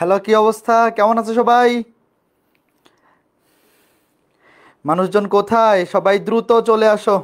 Hello, কি অবস্থা? কেমন আছো সবাই? মানুষজন কোথায়? সবাই দ্রুত চলে আসো।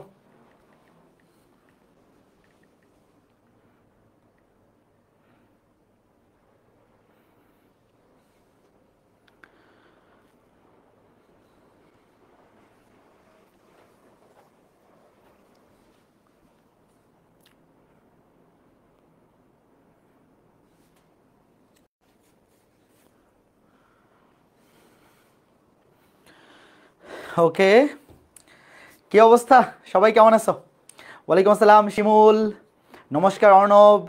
ওকে, কি অবস্থা? সবাই কেমন আছো? ওয়ালাইকুম আসসালাম শিমুল, নমস্কার অর্ণব,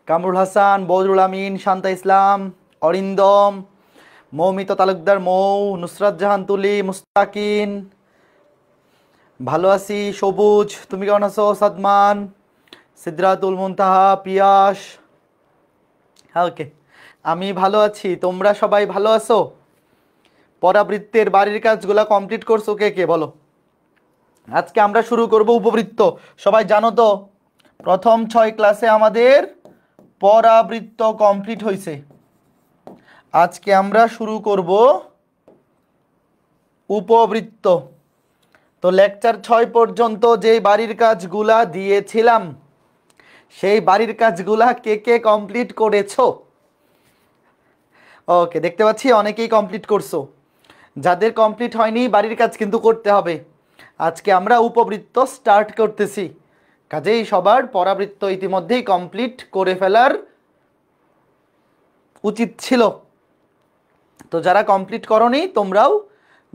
কামরুল হাসান, বদরুল আমিন, শান্তা ইসলাম, অরিন্দম, মৌমিতা তালুকদার, মৌ, নুসরাত জাহান তুলি, মুস্তাকিন। ভালো আছি। সবুজ, তুমি কেমন আছো? সাদমান, সিদ্রাতুল মুনতাহা, পিয়াস। হ্যাঁ, ওকে, আমি ভালো আছি। তোমরা সবাই ভালো আছো? পরাবৃত্তের বাড়ির কাজগুলো কমপ্লিট করছো কে কে বলো? আজকে আমরা শুরু করব উপবৃত্ত। সবাই জানো তো, প্রথম 6 ক্লাসে আমাদের পরাবৃত্ত কমপ্লিট হয়েছে। আজকে আমরা শুরু করব উপবৃত্ত। তো লেকচার 6 পর্যন্ত যেই বাড়ির কাজগুলা দিয়েছিলাম, সেই বাড়ির কাজগুলা কে কে কমপ্লিট করেছো? ওকে, দেখতে পাচ্ছি অনেকেই কমপ্লিট করছো। যাদের কমপ্লিট হয়নি, বাড়ির কাজ কিন্তু করতে হবে। আজকে আমরা উপবৃত্ত স্টার্ট করতেছি, কাজেই সবার পরাবৃত্ত ইতিমধ্যেই কমপ্লিট করে ফেলার উচিত ছিল। তো যারা কমপ্লিট করনি, তোমরাও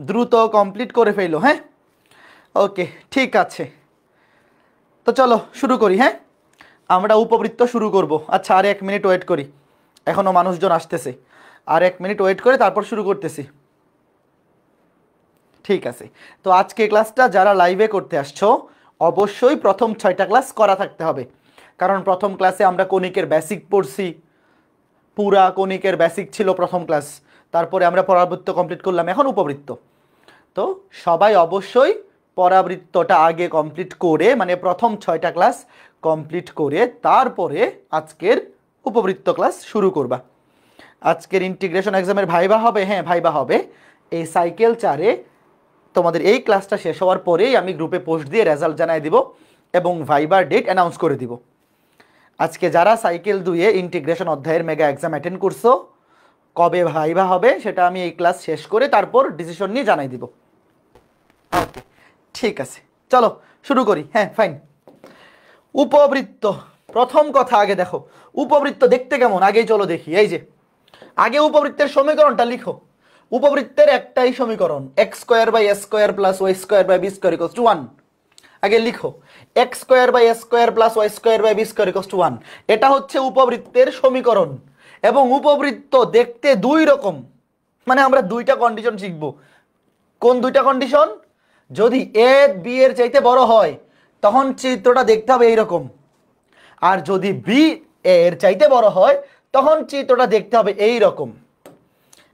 দ্রুত কমপ্লিট করে ফেলো। হ্যাঁ, ওকে, ঠিক আছে। তো চলো শুরু করি। হ্যাঁ, আমরা উপবৃত্ত শুরু করব। আচ্ছা, আর 1 মিনিট ওয়েট করি, এখনও মানুষজন আসতেছে। আর 1 মিনিট ওয়েট করে তারপর শুরু করতেছি। ঠিক আছে। তো আজকে ক্লাসটা যারা লাইভে করতে আসছো, অবশ্যই প্রথম 6টা ক্লাস করা থাকতে হবে। কারণ প্রথম ক্লাসে আমরা কণিকের বেসিক পড়ছি, পুরা কণিকের বেসিক ছিল প্রথম ক্লাস। তারপরে আমরা পরাবৃত্ত কমপ্লিট করলাম, এখন উপবৃত্ত। তো সবাই অবশ্যই পরাবৃত্তটা আগে কমপ্লিট করে, মানে প্রথম 6টা ক্লাস কমপ্লিট করে তারপরে আজকের উপবৃত্ত ক্লাস শুরু করবা। আজকের ইন্টিগ্রেশন এক্সামের ভাইবা হবে। হ্যাঁ, ভাইবা হবে এই সাইকেল 4-এ। তোমাদের এই ক্লাসটা শেষ হওয়ার পরেই আমি গ্রুপে পোস্ট দিয়ে রেজাল্ট জানাই দিব এবং ভাইবার ডেট অ্যানাউন্স করে দিব। আজকে যারা সাইকেল 2-এ ইন্টিগ্রেশন অধ্যায়ের মেগা এক্সাম অ্যাটেন্ড করছো, কবে ভাইবা হবে সেটা আমি এই ক্লাস শেষ করে তারপর ডিসিশন নিয়ে জানাই দিব। ঠিক আছে, চলো শুরু করি। হ্যাঁ, ফাইন। উপবৃত্ত, প্রথম কথা আগে দেখো উপবৃত্ত দেখতে কেমন, আগেই চলো দেখি। এই যে আগে উপবৃত্তের সমীকরণটা লিখো। উপবৃত্তের একটাই সমীকরণ, x square by s square plus y square by b square equals to 1। আগে লিখো x square by s square plus y square by b square equals to 1। এটা হচ্ছে উপবৃত্তের সমীকরণ। এবং উপবৃত্ত দেখতে দুই রকম, মানে আমরা দুইটা কন্ডিশন শিখব। কোন দুইটা কন্ডিশন? যদি এ বি এর চাইতে বড় হয়, তখন চিত্রটা দেখতে হবে এইরকম। আর যদি বি এর চাইতে বড় হয়, তখন চিত্রটা দেখতে হবে এই রকম।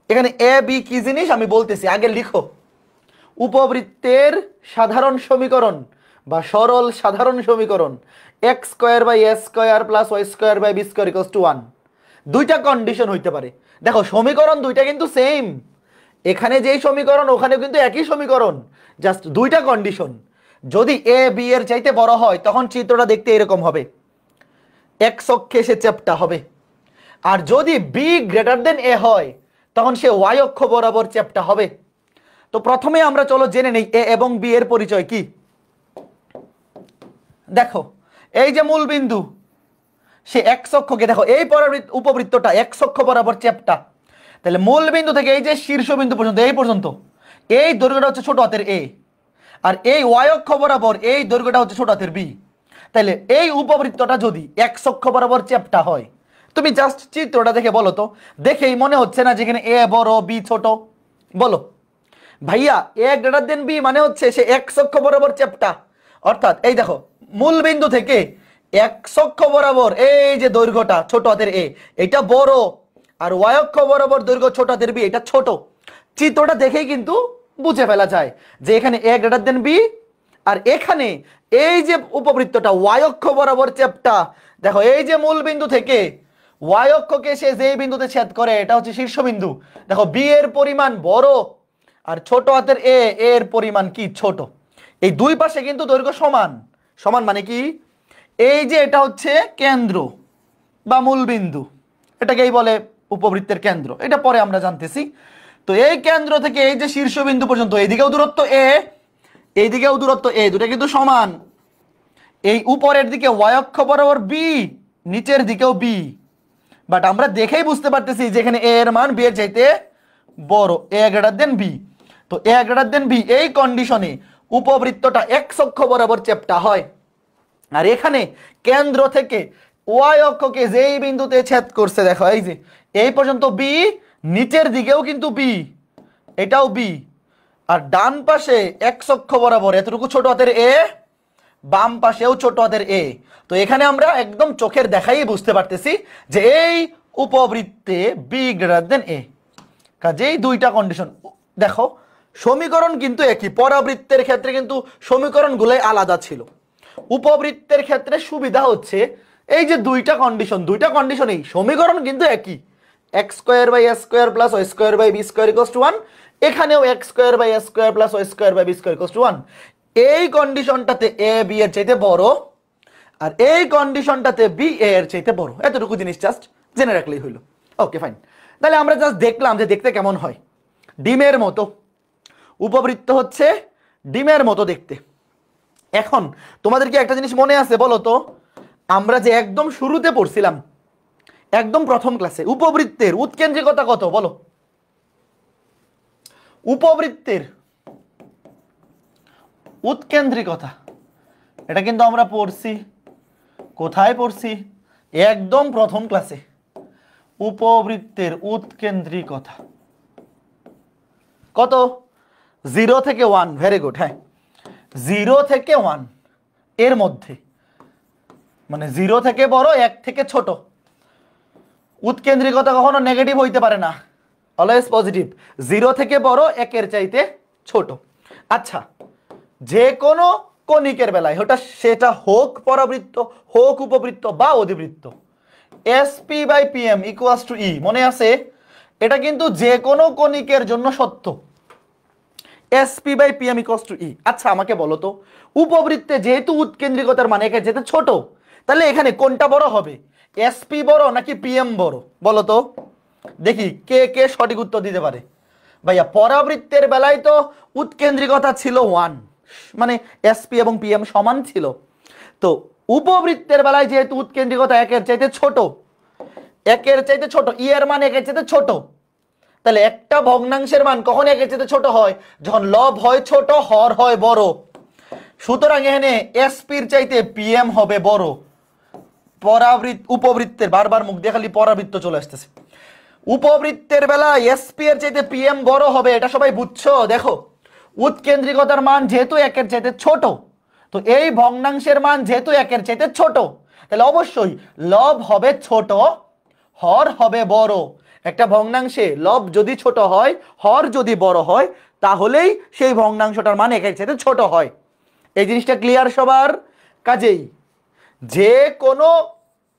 এখানে এ বি কি জিনিস আমি বলতেছি, আগে লিখো। উপবৃত্তের সাধারণ সমীকরণ বা সরল সাধারণ সমীকরণ x square by s square plus y square by b square equals to 1। দুইটা কন্ডিশন হইতে পারে। দেখো সমীকরণ দুইটা কিন্তু সেম, এখানে যেই সমীকরণ ওখানে কিন্তু একই সমীকরণ, জাস্ট দুইটা কন্ডিশন। যদি এ বি এর চাইতে বড় হয়, তখন চিত্রটা দেখতে এরকম হবে, এক্স অক্ষে সে চ্যাপ্টা হবে। আর যদি বি গ্রেটার দেন এ হয়, তখন সে ওয়াই অক্ষ বরাবর চ্যাপ্টা হবে। তো প্রথমে আমরা চলো জেনে নেই এ এবং বি এর পরিচয় কি। দেখো এই যে মূল বিন্দু, সে এক্স অক্ষকে, দেখো এই উপবৃত্তটা এক্স অক্ষ বরাবর চ্যাপ্টা। তাহলে মূল বিন্দু থেকে এই যে শীর্ষবিন্দু পর্যন্ত, এই পর্যন্ত এই দৈর্ঘ্যটা হচ্ছে ছোট হাতের এ, আর এই ওয়াই অক্ষ বরাবর এই দৈর্ঘ্যটা হচ্ছে ছোট হাতের বি। তাহলে এই উপবৃত্তটা যদি এক্স অক্ষ বরাবর চ্যাপ্টা হয়, তুমি জাস্ট চিত্রটা দেখে বলো তো, দেখেই মনে হচ্ছে না যেখানে এ বড় বি ছোট? বলো ভাইয়া, এ গ্রেটার দেন বি মানে হচ্ছে সে এক্স অক্ষ বরাবর চ্যাপ্টা। অর্থাৎ এই দেখো মূল বিন্দু থেকে এক্স অক্ষ বরাবর এই যে দৈর্ঘ্যটা ছোট হাতের এ, এটা বড়, আর ওয়াই অক্ষ বরাবর দৈর্ঘ্য ছোট হাতের বি, এটা ছোট। চিত্রটা দেখেই কিন্তু বুঝে ফেলা যায় যে এখানে এ গ্রেটার দেন বি, আর এখানে এই যে উপবৃত্তটা ওয়াই অক্ষ বরাবর চ্যাপ্টা। দেখো এই যে মূল বিন্দু থেকে ওয়াই অক্ষকে সে যেই বিন্দুতে ছেদ করে এটা হচ্ছে শীর্ষবিন্দু। দেখো বি এর পরিমাণ বড় আর ছোট হাতের এ এর পরিমাণ কি ছোট। এই দুই পাশে কিন্তু দৈর্ঘ্য সমান। সমান মানে কি, এই যে এটা হচ্ছে কেন্দ্র বা মূল বিন্দু, এটাকেই বলে উপবৃত্তের কেন্দ্র, এটা পরে আমরা জানতেছি। তো এই কেন্দ্র থেকে এই যে শীর্ষবিন্দু পর্যন্ত এইদিকেও দূরত্ব এ, এইদিকেও দূরত্ব এ, দুটো কিন্তু সমান। এই উপরের দিকে ওয়াই অক্ষ বরাবর বি, নিচের দিকেও বি, বাট আমরা দেখেই বুঝতে পারতেছি যেখানে এ এর মান বি এর চাইতে বড়, এ গ্রেটার দেন বি। তো এ গ্রেটার দেন বি এই কন্ডিশনে উপবৃত্তটা এক্স অক্ষ বরাবর চেপ্টা হয়। আর এখানে কেন্দ্র থেকে ওয়াই অক্ষকে যেই বিন্দুতে ছেদ করছে দেখো এই যে এই পর্যন্ত বি, নিচের দিকেও কিন্তু বি, এটাও বি, আর ডান পাশে এক্স অক্ষ বরাবর এতটুকু ছোট হাতের এ, বাম পাশেও ছোট হাতের এ। তো এখানে আমরা একদম চোখের দেখাই বুঝতে পারতেছি যে এই উপবৃত্তে বি গ্রেটার দেন এ। কাজেই দুইটা কন্ডিশন। দেখো সমীকরণ কিন্তু একই, পরাবৃত্তের ক্ষেত্রে কিন্তু সমীকরণগুলোই আলাদা ছিল। উপবৃত্তের ক্ষেত্রে সুবিধা হচ্ছে এই যে দুইটা কন্ডিশনেই সমীকরণ কিন্তু একই, x square by a square plus y square by b square equals to 1, এখানেও x square by a square plus y square by b square equals to 1। এই কন্ডিশনটাতে এ বি এর চাইতে বড়, আর এই কন্ডিশনটাতে বি এ এর চাইতে বড়, এতটুকু জিনিস জাস্ট জেনে রাখলেই হইলো। ওকে ফাইন, তাহলে আমরা জাস্ট দেখলাম যে দেখতে কেমন হয়, ডিমের মতো। উপবৃত্ত হচ্ছে ডিমের মতো দেখতে। এখন তোমাদের কি একটা জিনিস মনে আছে বলো তো, আমরা যে একদম শুরুতে পড়ছিলাম, একদম প্রথম ক্লাসে, উপবৃত্তের উৎকেন্দ্রিকতা কত বলো? উপবৃত্তের উৎকেন্দ্রিকতা, এটা কিন্তু আমরা পড়ছি, কোথায় পড়ছি? একদম প্রথম ক্লাসে। উপবৃত্তের উৎকেন্দ্রিকতা কত? 0 থেকে 1, ভেরি গুড। হ্যাঁ 0 থেকে 1 এর মধ্যে, মানে 0 থেকে বড়, 1 থেকে ছোট। উৎকেন্দ্রিকতা কখনো নেগেটিভ হইতে পারে না, অলওয়েজ পজিটিভ। 0 থেকে বড়, 1 এর চাইতে ছোট। আচ্ছা, যে কোনো কণিকের বেলায় সেটা হোক পরাবৃত্ত, হোক উপবৃত্ত বা অধিবৃত্ত, SP by PM equals to e, মনে আছে? এটা কিন্তু যে কোনো কণিকের জন্য সত্য, SP by PM equals to e. আচ্ছা আমাকে বলো তো, উপবৃত্তে যেহেতু উৎকেন্দ্রিকতার মানে একে যেতে ছোট, তাহলে এখানে কোনটা বড় হবে, এসপি বড় নাকি পিএম বড় বলো তো? দেখি কে কে সঠিক উত্তর দিতে পারে। ভাইয়া পরাবৃত্তের বেলায় তো উৎকেন্দ্রিকতা ছিল 1, মানে এসপি এবং পিএম সমান ছিল। তো উপবৃত্তের বেলায় যেহেতু উৎকেন্দ্রিকতা 1 এর চাইতে ছোট, 1 এর চাইতে ছোট, ই এর মান 1 এর চাইতে ছোট, তাহলে একটা ভগ্নাংশের মান কখন 1 এর চাইতে ছোট হয়? যখন লব হয় ছোট, হর হয় বড়। সুতরাং এখানে এসপির চাইতে পিএম হবে বড়। উপবৃত্তের, বারবার মুখ দিয়ে খালি পরাবৃত্ত চলে আসতেছে, উপবৃত্তের বেলা এসপি এর চাইতে পিএম বড় হবে, এটা সবাই বুঝছো? দেখো উৎকেন্দ্রিকতার মান যেহেতু 1 এর চাইতে ছোট, তো এই ভগ্নাংশের মান যেহেতু 1 এর চাইতে ছোট, তাহলে অবশ্যই লব হবে ছোট, হর হবে বড়। একটা ভগ্নাংশে লব যদি ছোট হয়, হর যদি বড় হয়, তাহলেই সেই ভগ্নাংশটার মান 1 এর চাইতে ছোট হয়। এই জিনিসটা ক্লিয়ার সবার? কাজেই যে কোনো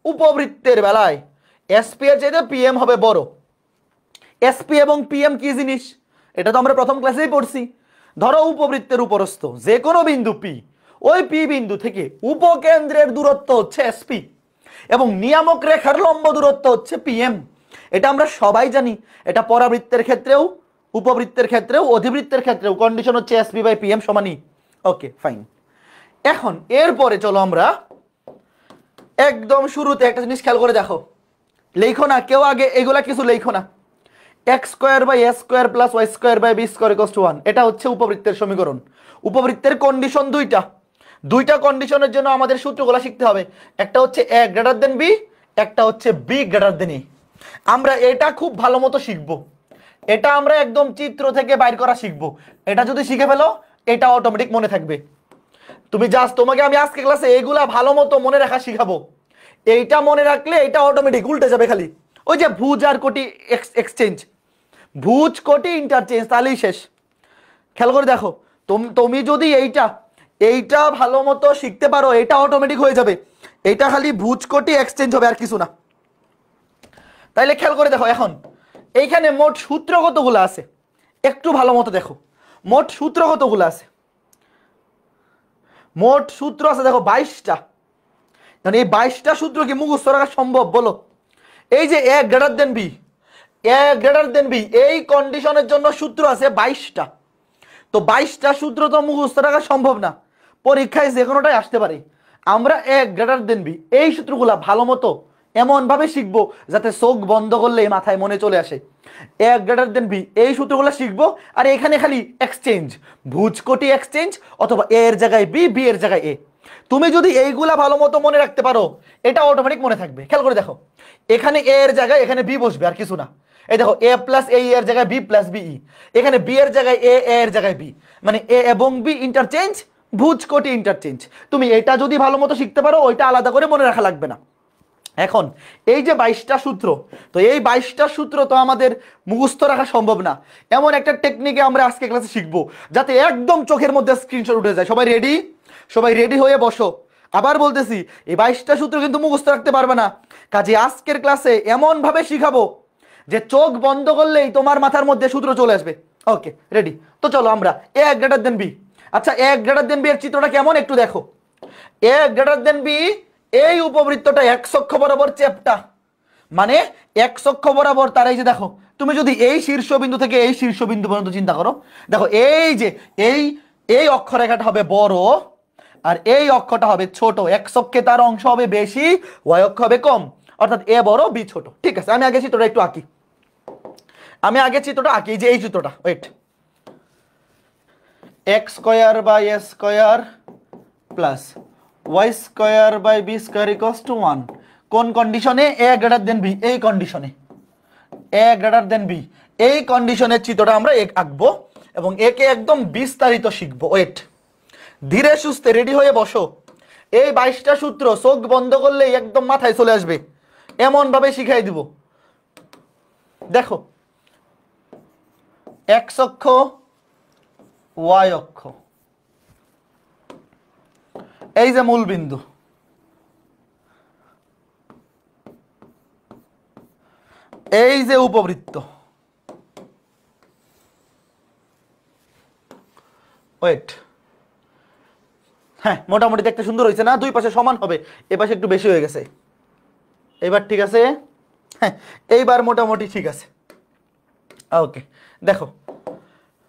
উপবৃত্তের বেলায় এসপি এর চাইতে পিএম হবে বড়। এসপি এবং পিএম কি জিনিস, এটা তো আমরা প্রথম ক্লাসেই পড়ছি। ধরো উপবৃত্তের উপরস্থ যে কোনো বিন্দু পি, ওই পি বিন্দু থেকে উপকেন্দ্রের দূরত্ব হচ্ছে এসপি এবং নিয়ামক রেখার লম্ব দূরত্ব হচ্ছে পিএম। এটা আমরা সবাই জানি। এটা পরাবৃত্তের ক্ষেত্রেও, উপবৃত্তের ক্ষেত্রেও, অধিবৃত্তের ক্ষেত্রেও কন্ডিশন হচ্ছে এসপি বাই পিএম সমানই। Okay fine. এখন এরপরে চলো আমরা একদম শুরুতে একটা জিনিস খেয়াল করে দেখো, লেখো না কেউ আগে, এগুলা কিছু লেখো না। X square by a square plus y square by b square equals to 1, এটা হচ্ছে উপবৃত্তের সমীকরণ। উপবৃত্তের কন্ডিশন দুইটা কন্ডিশনের জন্য আমাদের সূত্রগুলো শিখতে হবে। একটা হচ্ছে এ গ্রেটার দেন বি, একটা হচ্ছে বি গ্রেটার দেন এ। আমরা এটা খুব ভালো মতো শিখবো, এটা আমরা একদম চিত্র থেকে বাইর করা শিখবো। এটা যদি শিখে ফেলো, এটা অটোমেটিক মনে থাকবে। তুমি জাস্ট, তোমাকে আমি আজকে ক্লাসে এইগুলা ভালো মতো মনে রাখা শিখাবো। এইটা মনে রাখলে এটা অটোমেটিক উল্টে যাবে খালি। ওই যে ভুজ আর কোটি এক্সচেঞ্জ, ভুজ কোটি ইন্টারচেঞ্জ, তাহলেই শেষ। খেয়াল করে দেখো, তুমি যদি এইটা ভালো মতো শিখতে পারো, এটা অটোমেটিক হয়ে যাবে। এইটা খালি ভুজ কোটি এক্সচেঞ্জ হবে, আর কিছু না। তাইলে খেয়াল করে দেখো এখন এইখানে মোট সূত্র কতগুলো আছে একটু ভালো মতো দেখো। মোট সূত্র কতগুলো আছে? মোট সূত্র আছে দেখো 22টা। মানে এই 22টা সূত্র কি মুখস্থ রাখা সম্ভব বলো? এই যে এ গ্রেটার দেন বি, এ গ্রেটার দেন বি, এই কন্ডিশনের জন্য সূত্র আছে 22টা। তো 22টা সূত্র তো মুখস্থ রাখা সম্ভব না, পরীক্ষায় যে কোনোটাই আসতে পারে। আমরা এ গ্রেটার দেন বি এই সূত্রগুলা ভালো মতো এমন ভাবে শিখবো যাতে চোখ বন্ধ করলে মাথায় মনে চলে আসে। এ গ্রেটার দেন বি এই সূত্রগুলো শিখবো, আর এখানে খালি এক্সচেঞ্জ, ভুজকোটি এক্সচেঞ্জ, অথবা এ এর জায়গায় বি, বি এর জায়গায় এ। তুমি যদি এইগুলা ভালো মতো মনে রাখতে পারো এটা অটোমেটিক মনে থাকবে। খেয়াল করে দেখো, এখানে এ এর জায়গায় এখানে বি বসবে, আর কিছু না। এই দেখো এ প্লাস এ এর জায়গায় বি প্লাস বিই, এখানে বি এর জায়গায় এ এর জায়গায় বি, মানে এ এবং বি ইন্টারচেঞ্জ, ভুজকোটি ইন্টারচেঞ্জ। তুমি এটা যদি ভালো মতো শিখতে পারো ওইটা আলাদা করে মনে রাখা লাগবে না। এখন এই যে 22টা সূত্র, তো এই 22টা সূত্র তো আমাদের মুখস্থ রাখা সম্ভব না। এমন একটা টেকনিকে আমরা আজকে ক্লাসে শিখবো যাতে একদম চোখের মধ্যে স্ক্রিনশট উঠে যায়। সবাই রেডি? সবাই রেডি হয়ে বসো। আবার বলতেছি, এই 22টা সূত্র কিন্তু মুখস্থ রাখতে পারবে না, কাজে আজকের ক্লাসে এমন ভাবে শিখাবো যে চোখ বন্ধ করলেই তোমার মাথার মধ্যে সূত্র চলে আসবে। Okay ready? তো চলো আমরা এ গ্রেটার দেন বি। আচ্ছা এ গ্রেটার দেন বি এর চিত্রটা কেমন একটু দেখো। এ গ্রেটার দেন বি, এই উপবৃত্তটা এক অক্ষ বরাবর চ্যাপ্টা, মানে এক অক্ষ বরাবর। তার এই যে দেখো, তুমি যদি এই শীর্ষবিন্দু থেকে এই শীর্ষবিন্দু পর্যন্ত চিন্তা করো, দেখো এই যে এই এই অক্ষরেখাটা হবে বড় আর এই অক্ষটা হবে ছোট। এক অক্ষে তার অংশ হবে বেশি, ওয়াই অক্ষ হবে কম, অর্থাৎ এ বড় বি ছোট। ঠিক আছে, আমি আগে চিত্রটা একটু আঁকি। এই যে এই চিত্রটা, wait, x square by a square plus y square by b square equals to 1। কোন কন্ডিশনে? এ গ্রেটার দেন বি, এই কন্ডিশনে। এ গ্রেটার দেন বি এই কন্ডিশনের চিত্রটা আমরা আঁকবো এবং একে একদম বিস্তারিত শিখবো। ওয়েট, ধীরে সুস্থে রেডি হয়ে বসো। এই 22টা সূত্র চোখ বন্ধ করলেই একদম মাথায় চলে আসবে, এমন ভাবে শিখাই দিব। দেখো, এক্স অক্ষ, ওয়াই অক্ষ, এই যে মূল বিন্দু, এই যে উপবৃত্ত, ওয়েট, হ্যাঁ মোটামুটি দেখতে সুন্দর হয়েছে না? দুই পাশে সমান হবে, এ পাশে একটু বেশি হয়ে গেছে। এইবার ঠিক আছে? হ্যাঁ এইবার মোটামুটি ঠিক আছে। ওকে দেখো,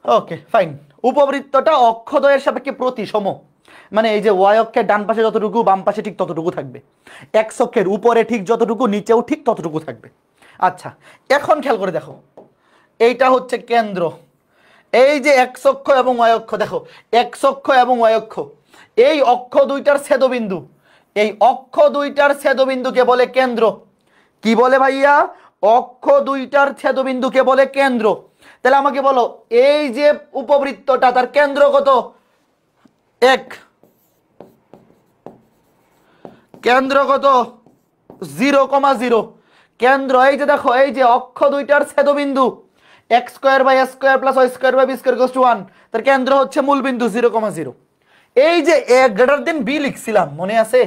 ওকে ফাইন। উপবৃত্তটা অক্ষদ্বয়ের সাপেক্ষে প্রতিসম, মানে এই যে ওয়াই অক্ষের ডান পাশে যতটুকু বাম পাশে ঠিক ততটুকু থাকবে, এক্স অক্ষের উপরে ঠিক যতটুকু নিচেও ঠিক ততটুকু থাকবে। আচ্ছা এখন খেয়াল করে দেখো, এইটা হচ্ছে কেন্দ্র। এই যে এক্স অক্ষ এবং ওয়াই অক্ষ, দেখো এক্স অক্ষ এবং ওয়াই অক্ষ, এই অক্ষ দুইটার ছেদবিন্দু, এই অক্ষ দুইটার ছেদবিন্দুকে বলে কেন্দ্র। কি বলে ভাইয়া? অক্ষ দুইটার ছেদবিন্দুকে বলে কেন্দ্র। তাহলে আমাকে বলো, এই যে উপবৃত্তটা তার কেন্দ্র কত? 1। কেন্দ্র কত? 0,0। কেন্দ্র এই যে দেখো, এই যে অক্ষ দুইটার ছেদবিন্দু x square by a square plus y square by b square equals to 1, তার কেন্দ্র হচ্ছে মূল বিন্দু 0,0। এই যে এ গ্রেটার দেন বি লিখছিলাম, মনে আছে?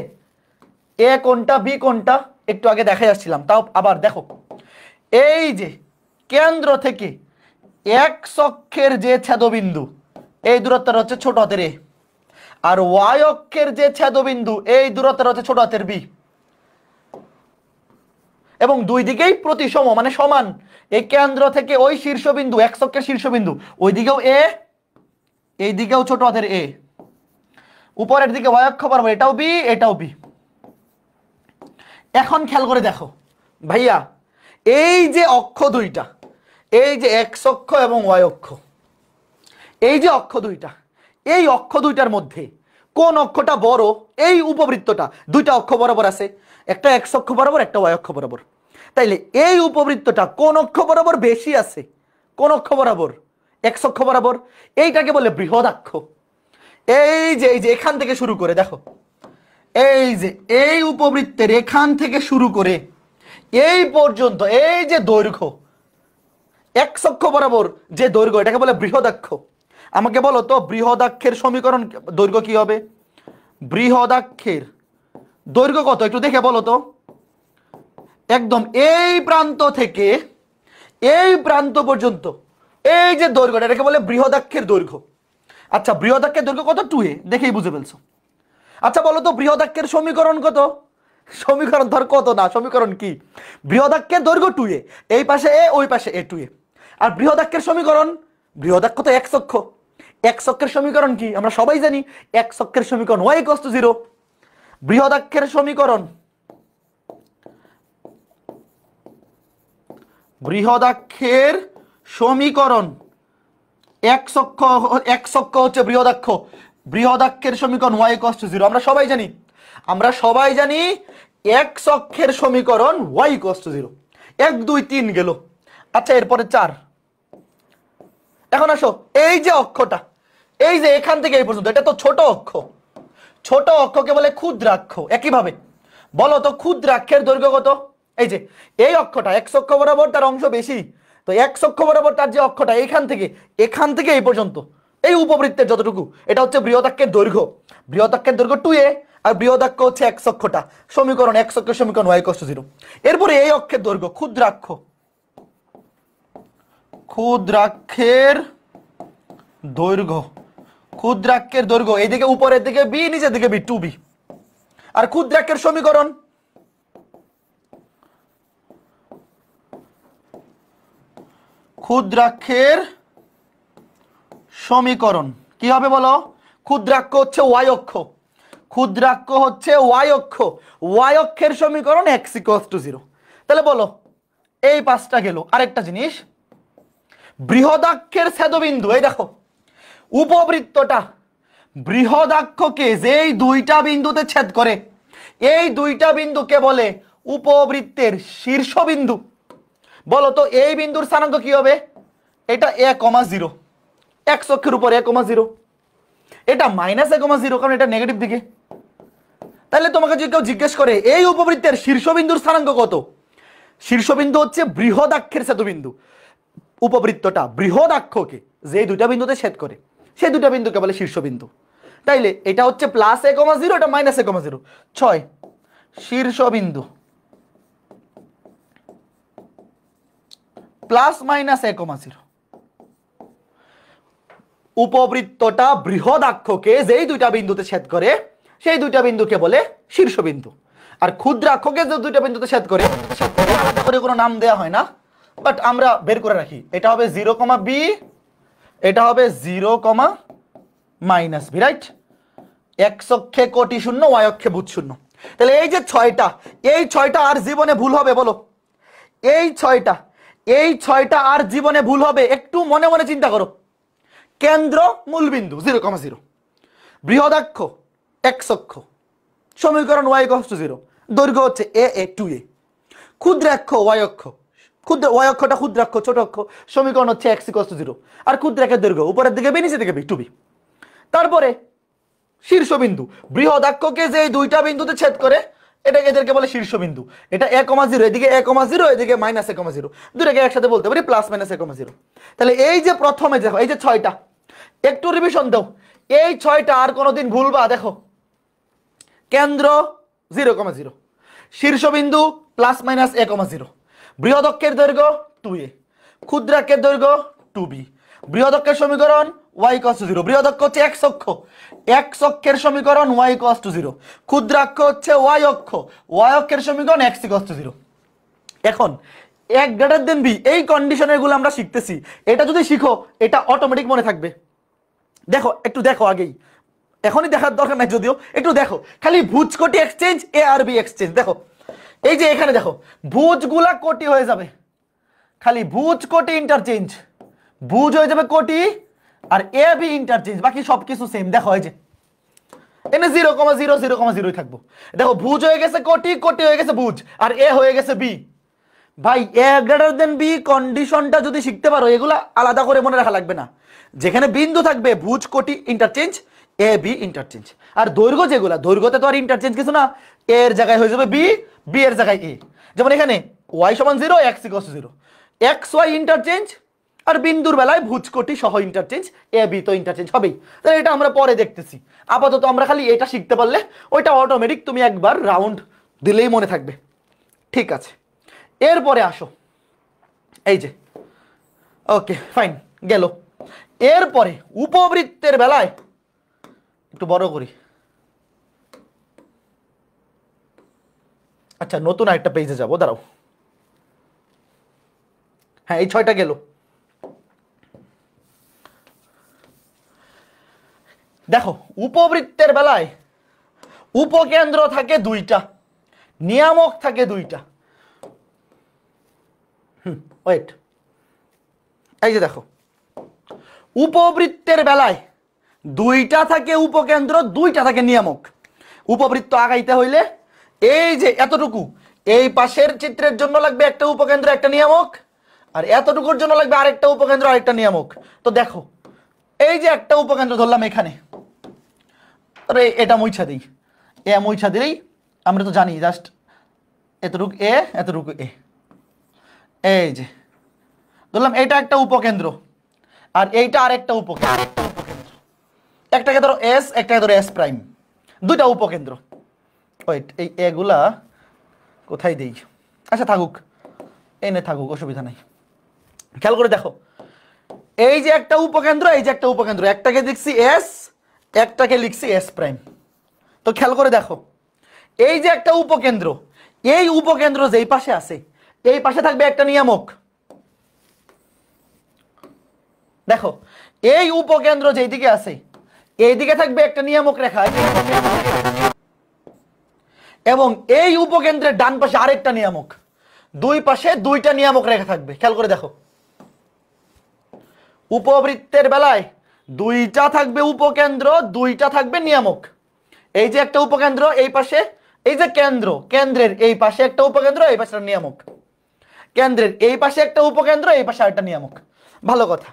এ কোনটা বি কোনটা একটু আগে দেখাই আসছিলাম, তাও আবার দেখো। এই যে কেন্দ্র থেকে এক্স অক্ষের যে ছেদবিন্দু, এই দূরত্বটা হচ্ছে ছোট হাতের এ, আর ওয়াই অক্ষের যে ছেদবিন্দু এই দূরত্বটা হচ্ছে ছোট হাতের বি, এবং দুই দিকেই প্রতিসম মানে সমান। এই কেন্দ্র থেকে ওই শীর্ষবিন্দু, এক্স অক্ষের শীর্ষবিন্দু, ওই দিকেও এ, এই দিকেও ছোট হাতের এ, উপরের দিকে ওয়াই অক্ষ বরাবর এটাও বি এটাও বি। এখন খেয়াল করে দেখো ভাইয়া, এই যে অক্ষ দুইটা, এই যে এক্স অক্ষ এবং ওয়াই অক্ষ, এই যে অক্ষ দুইটা, এই অক্ষ দুইটার মধ্যে কোন অক্ষটা বড়? এই উপবৃত্তটা দুইটা অক্ষ বরাবর আছে, একটা এক্স অক্ষ বরাবর একটা ওয়াই অক্ষ বরাবর। তাইলে এই উপবৃত্তটা কোন অক্ষ বরাবর বেশি আছে? কোন অক্ষ বরাবর? এক্স অক্ষ বরাবর। এইটাকে বলে বৃহদাক্ষ। এই যে এখান থেকে শুরু করে দেখো, এই যে এই উপবৃত্তের এখান থেকে শুরু করে এই পর্যন্ত এই যে দৈর্ঘ্য, এক্স অক্ষ বরাবর যে দৈর্ঘ্য, এটাকে বলে বৃহদাক্ষ। আমাকে বলো তো বৃহদাক্ষের সমীকরণ দৈর্ঘ্য কি হবে? বৃহদাক্ষের দৈর্ঘ্য কত একটু দেখে বলো তো। একদম এই প্রান্ত থেকে এই প্রান্ত পর্যন্ত এই যে দৈর্ঘ্যটা, এটাকে বলে বৃহদাক্ষের দৈর্ঘ্য। আচ্ছা, বৃহদাক্ষের দৈর্ঘ্য কত? 2a, দেখেই বুঝে ফেলছো। আচ্ছা বলো তো বৃহদাক্ষের সমীকরণ কত? সমীকরণ ধর কত না, সমীকরণ কি? বৃহদাক্ষের দৈর্ঘ্য 2a, এই পাশে a, ওই পাশে a, 2a। আর বৃহদাক্ষের সমীকরণ, বৃহদাক্ষ তো x অক্ষ, x অক্ষের সমীকরণ কি আমরা সবাই জানি, x অক্ষের সমীকরণ y = 0। বৃহদাক্ষের সমীকরণ, বৃহদাক্ষের সমীকরণ x অক্ষ হচ্ছে বৃহদাক্ষ, বৃহদাক্ষের সমীকরণ y = 0। আমরা সবাই জানি, আমরা সবাই জানি x অক্ষের সমীকরণ y = 0। 1 2 3 গেল। আচ্ছা এরপরে 4। এখন আসো, এই যে অক্ষটা, এই যে এখান থেকে এই পর্যন্ত, এটা তো ছোট অক্ষ, ছোট অক্ষকে বলে ক্ষুদ্রাক্ষ। একইভাবে বলো তো ক্ষুদ্রাক্ষের দৈর্ঘ্য কত? এই যে এই অক্ষটা x অক্ষ বরাবর, তার অংশ বেশি, তো x অক্ষ বরাবর তার যে অক্ষটা এখান থেকে এই পর্যন্ত, এই উপবৃত্তের যতটুকু, এটা হচ্ছে বৃহদাক্ষের দৈর্ঘ্য। বৃহদাক্ষের দৈর্ঘ্য 2a, আর বৃহদাক্ষ হচ্ছে x অক্ষটা, সমীকরণ x অক্ষের সমীকরণ y = 0। এরপরে এই অক্ষের দৈর্ঘ্য ক্ষুদ্রাক্ষ, ক্ষুদ্রাক্ষের দৈর্ঘ্য, ক্ষুদ্রাক্ষের দৈর্ঘ্য এইদিকে উপরের দিকে b, নিচের দিকে b, 2b। আর ক্ষুদ্রাক্ষের সমীকরণ, ক্ষুদ্রাক্ষের সমীকরণ কি হবে বলো? ক্ষুদ্রাক্ষ হচ্ছে y অক্ষ, ক্ষুদ্রাক্ষ হচ্ছে y অক্ষ, y অক্ষের সমীকরণ x = 0। তাহলে বলো এই 5টা গেল। আরেকটা জিনিস, বৃহদাক্ষের ছেদবিন্দু, এই দেখো উপবৃত্তটা বৃহদাক্ষকে যেই 2টা বিন্দুতে ছেদ করে, এই 2টা বিন্দুকে বলে উপবৃত্তের শীর্ষবিন্দু। বলো তো এই বিন্দুর স্থানাঙ্ক কি হবে? এটা a, 0, x অক্ষের উপর a, 0, এটা -a, 0, কারণ এটা নেগেটিভ দিকে। তাহলে তোমাকে যদি কেউ জিজ্ঞেস করে এই উপবৃত্তের শীর্ষবিন্দুর স্থানাঙ্ক কত, শীর্ষবিন্দু হচ্ছে বৃহদাক্ষের ছেদবিন্দু। উপবৃত্তটা বৃহদাক্ষকে যে 2টা বিন্দুতে ছেদ করে, সেই 2টা বিন্দুকে বলে শীর্ষবিন্দু। তাইলে এটা হচ্ছে +a, 0, এটা -a, 0। 6 শীর্ষবিন্দু +-a, 0। উপবৃত্তটা বৃহদাক্ষকে যেই 2টা বিন্দুতে ছেদ করে, সেই 2টা বিন্দুকে বলে শীর্ষবিন্দু। আর ক্ষুদ্রাক্ষকে যে 2টা বিন্দুতে ছেদ করে, আলাদা করে কোনো নাম দেওয়া হয় না, বাট আমরা বের করে রাখি। এটা হবে 0, b, এটা হবে 0, -b, রাইট? x অক্ষে কোটি শূন্য, y অক্ষে ভূত শূন্য। তাহলে এই যে 6টা, এই 6টা আর জীবনে ভুল হবে বলো? এই 6টা আর জীবনে ভুল হবে? একটু মনে মনে চিন্তা করো। কেন্দ্র মূলবিন্দু 0, 0, বৃহদাক্ষ x অক্ষ, সমীকরণ y = 0, দৈর্ঘ্য হচ্ছে a, 2a, ক্ষুদ্রাক্ষ y অক্ষ, y অক্ষটা ক্ষুদ্রাক্ষ ছোট অক্ষ, সমীকরণ হচ্ছে x = 0। আর ক্ষুদ্রাক্ষের দৈর্ঘ্য উপরের দিকে b, নিচের দিকে b, 2b। তারপরে শীর্ষবিন্দু, বৃহদাক্ষকে যে 2টা বিন্দুতে ছেদ করে, এদেরকে বলে শীর্ষবিন্দু। এটা a, 0, এদিকে a, 0, এদিকে -a, 0, দুটোকে একসাথে বলতে পারি +-a, 0। তাহলে এই যে প্রথমে দেখো এই যে 6টা, একটু রিভিশন দাও। এই 6টা আর কোনোদিন ভুলবা? দেখো কেন্দ্র 0, 0, শীর্ষবিন্দু +-a, 0, বৃহদক্ষের দৈর্ঘ্য 2a, ক্ষুদ্রাক্ষের দৈর্ঘ্য 2b, বৃহদক্ষের সমীকরণ y = 0, বৃহদক্ষ হচ্ছে x অক্ষ, x অক্ষের সমীকরণ y = 0, ক্ষুদ্রাক্ষ হচ্ছে y অক্ষ, y অক্ষের সমীকরণ x = 0। এখন a > b, এই কন্ডিশনের গুলো আমরা শিখতেছি। এটা যদি শিখো, এটা অটোমেটিক মনে থাকবে। দেখো একটু দেখো, আগেই এখনই দেখার দরকার নাই যদিও, একটু দেখো খালি ভুজ কোটি এক্সচেঞ্জ, a আর b এক্সচেঞ্জ। দেখো এই যে এখানে দেখো ভুজগুলা কোটি হয়ে যাবে, খালি ভুজ কোটি ইন্টারচেঞ্জ, ভুজ হয়ে যাবে কোটি, আর এ বি ইন্টারচেঞ্জ, বাকি সবকিছু সেম। দেখো এই যে এনে 0, 0, 0, 0 থাকবো। দেখো ভুজ হয়ে গেছে কোটি, কোটি হয়ে গেছে ভুজ, আর এ হয়ে গেছে বি। ভাই a > b কন্ডিশনটা যদি শিখতে পারো, এগুলা আলাদা করে মনে রাখা লাগবে না। যেখানে বিন্দু থাকবে ভুজ কোটি ইন্টারচেঞ্জ, এ বি ইন্টারচেঞ্জ। আর দৈর্ঘ্য যেগুলা, দৈর্ঘ্যতে তো আর ইন্টারচেঞ্জ কিছু না, এ এর জায়গায় হয়ে যাবে বি, বি এর জায়গায় এ। যেমন এখানে y = 0, x = 0, x y interchange, আর বিন্দুর বেলায় ভুজ কোটি সহ ইন্টারচেঞ্জ, এ বি তো ইন্টারচেঞ্জ হবেই। তাহলে এটা আমরা পরে দেখতেছি, আপাতত আমরা খালি এটা শিখতে পারলে ওইটা অটোমেটিক তুমি একবার রাউন্ড দিলেই মনে থাকবে। ঠিক আছে, এরপরে আসো, এই যে ওকে ফাইন গেল। এরপরে উপবৃত্তের বেলায় একটু বড় করি, আচ্ছা নতুন আরেকটা পেজে যাবো, দাঁড়াও। হ্যাঁ এই 6টা গেল। দেখো উপবৃত্তের বেলায় উপকেন্দ্র থাকে 2টা, নিয়ামক থাকে 2টা। ওয়েট, এই যে দেখো উপবৃত্তের বেলায় 2টা থাকে উপকেন্দ্র, 2টা থাকে নিয়ামক। উপবৃত্ত আগাইতে হইলে এই যে এতটুকু, এই পাশের চিত্রের জন্য লাগবে একটা উপকেন্দ্র একটা নিয়ামক, আর এতটুকুর জন্য লাগবে আরেকটা উপকেন্দ্র আরেকটা নিয়ামক। তো দেখো এই যে একটা উপকেন্দ্র ধরলাম এখানে, এটা মুইছা দিই, এ মুইছা দিলেই আমরা তো জানি জাস্ট এতটুকু এ এতটুকু এ। এই যে ধরলাম এটা একটা উপকেন্দ্র আর এইটা আরেকটা উপকেন্দ্র, একটাকে ধরো এস একটাকে ধরো এস প্রাইম, 2টা উপকেন্দ্র। ওয়েট, এই এগুলা কোথায় দেই? আচ্ছা থাকুক, এনে থাকুক, অসুবিধা নাই। খেয়াল করে দেখো এই যে একটা উপকেন্দ্র, এই যে একটা উপকেন্দ্র, একটাকে লিখছি এস একটাকে লিখছি এস প্রাইম। তো খেয়াল করে দেখো এই যে একটা উপকেন্দ্র, এই উপকেন্দ্র যেই পাশে আছে এই পাশে থাকবে একটা নিয়ামক। দেখো এই উপকেন্দ্র যেই দিকে আছে এই দিকে থাকবে একটা নিয়ামক রেখা, এবং এই উপকেন্দ্রের ডান পাশে আরেকটা নিয়ামক, 2 পাশে 2টা নিয়ামক রেখা থাকবে। খেয়াল করে দেখো উপবৃত্তের বেলায় 2টা থাকবে উপকেন্দ্র, 2টা থাকবে নিয়ামক। এই যে একটা উপকেন্দ্র এই পাশে, এই যে কেন্দ্র, কেন্দ্রের এই পাশে একটা উপকেন্দ্র এই পাশে একটা নিয়ামক, কেন্দ্রের এই পাশে একটা উপকেন্দ্র এই পাশে আরেকটা নিয়ামক। ভালো কথা।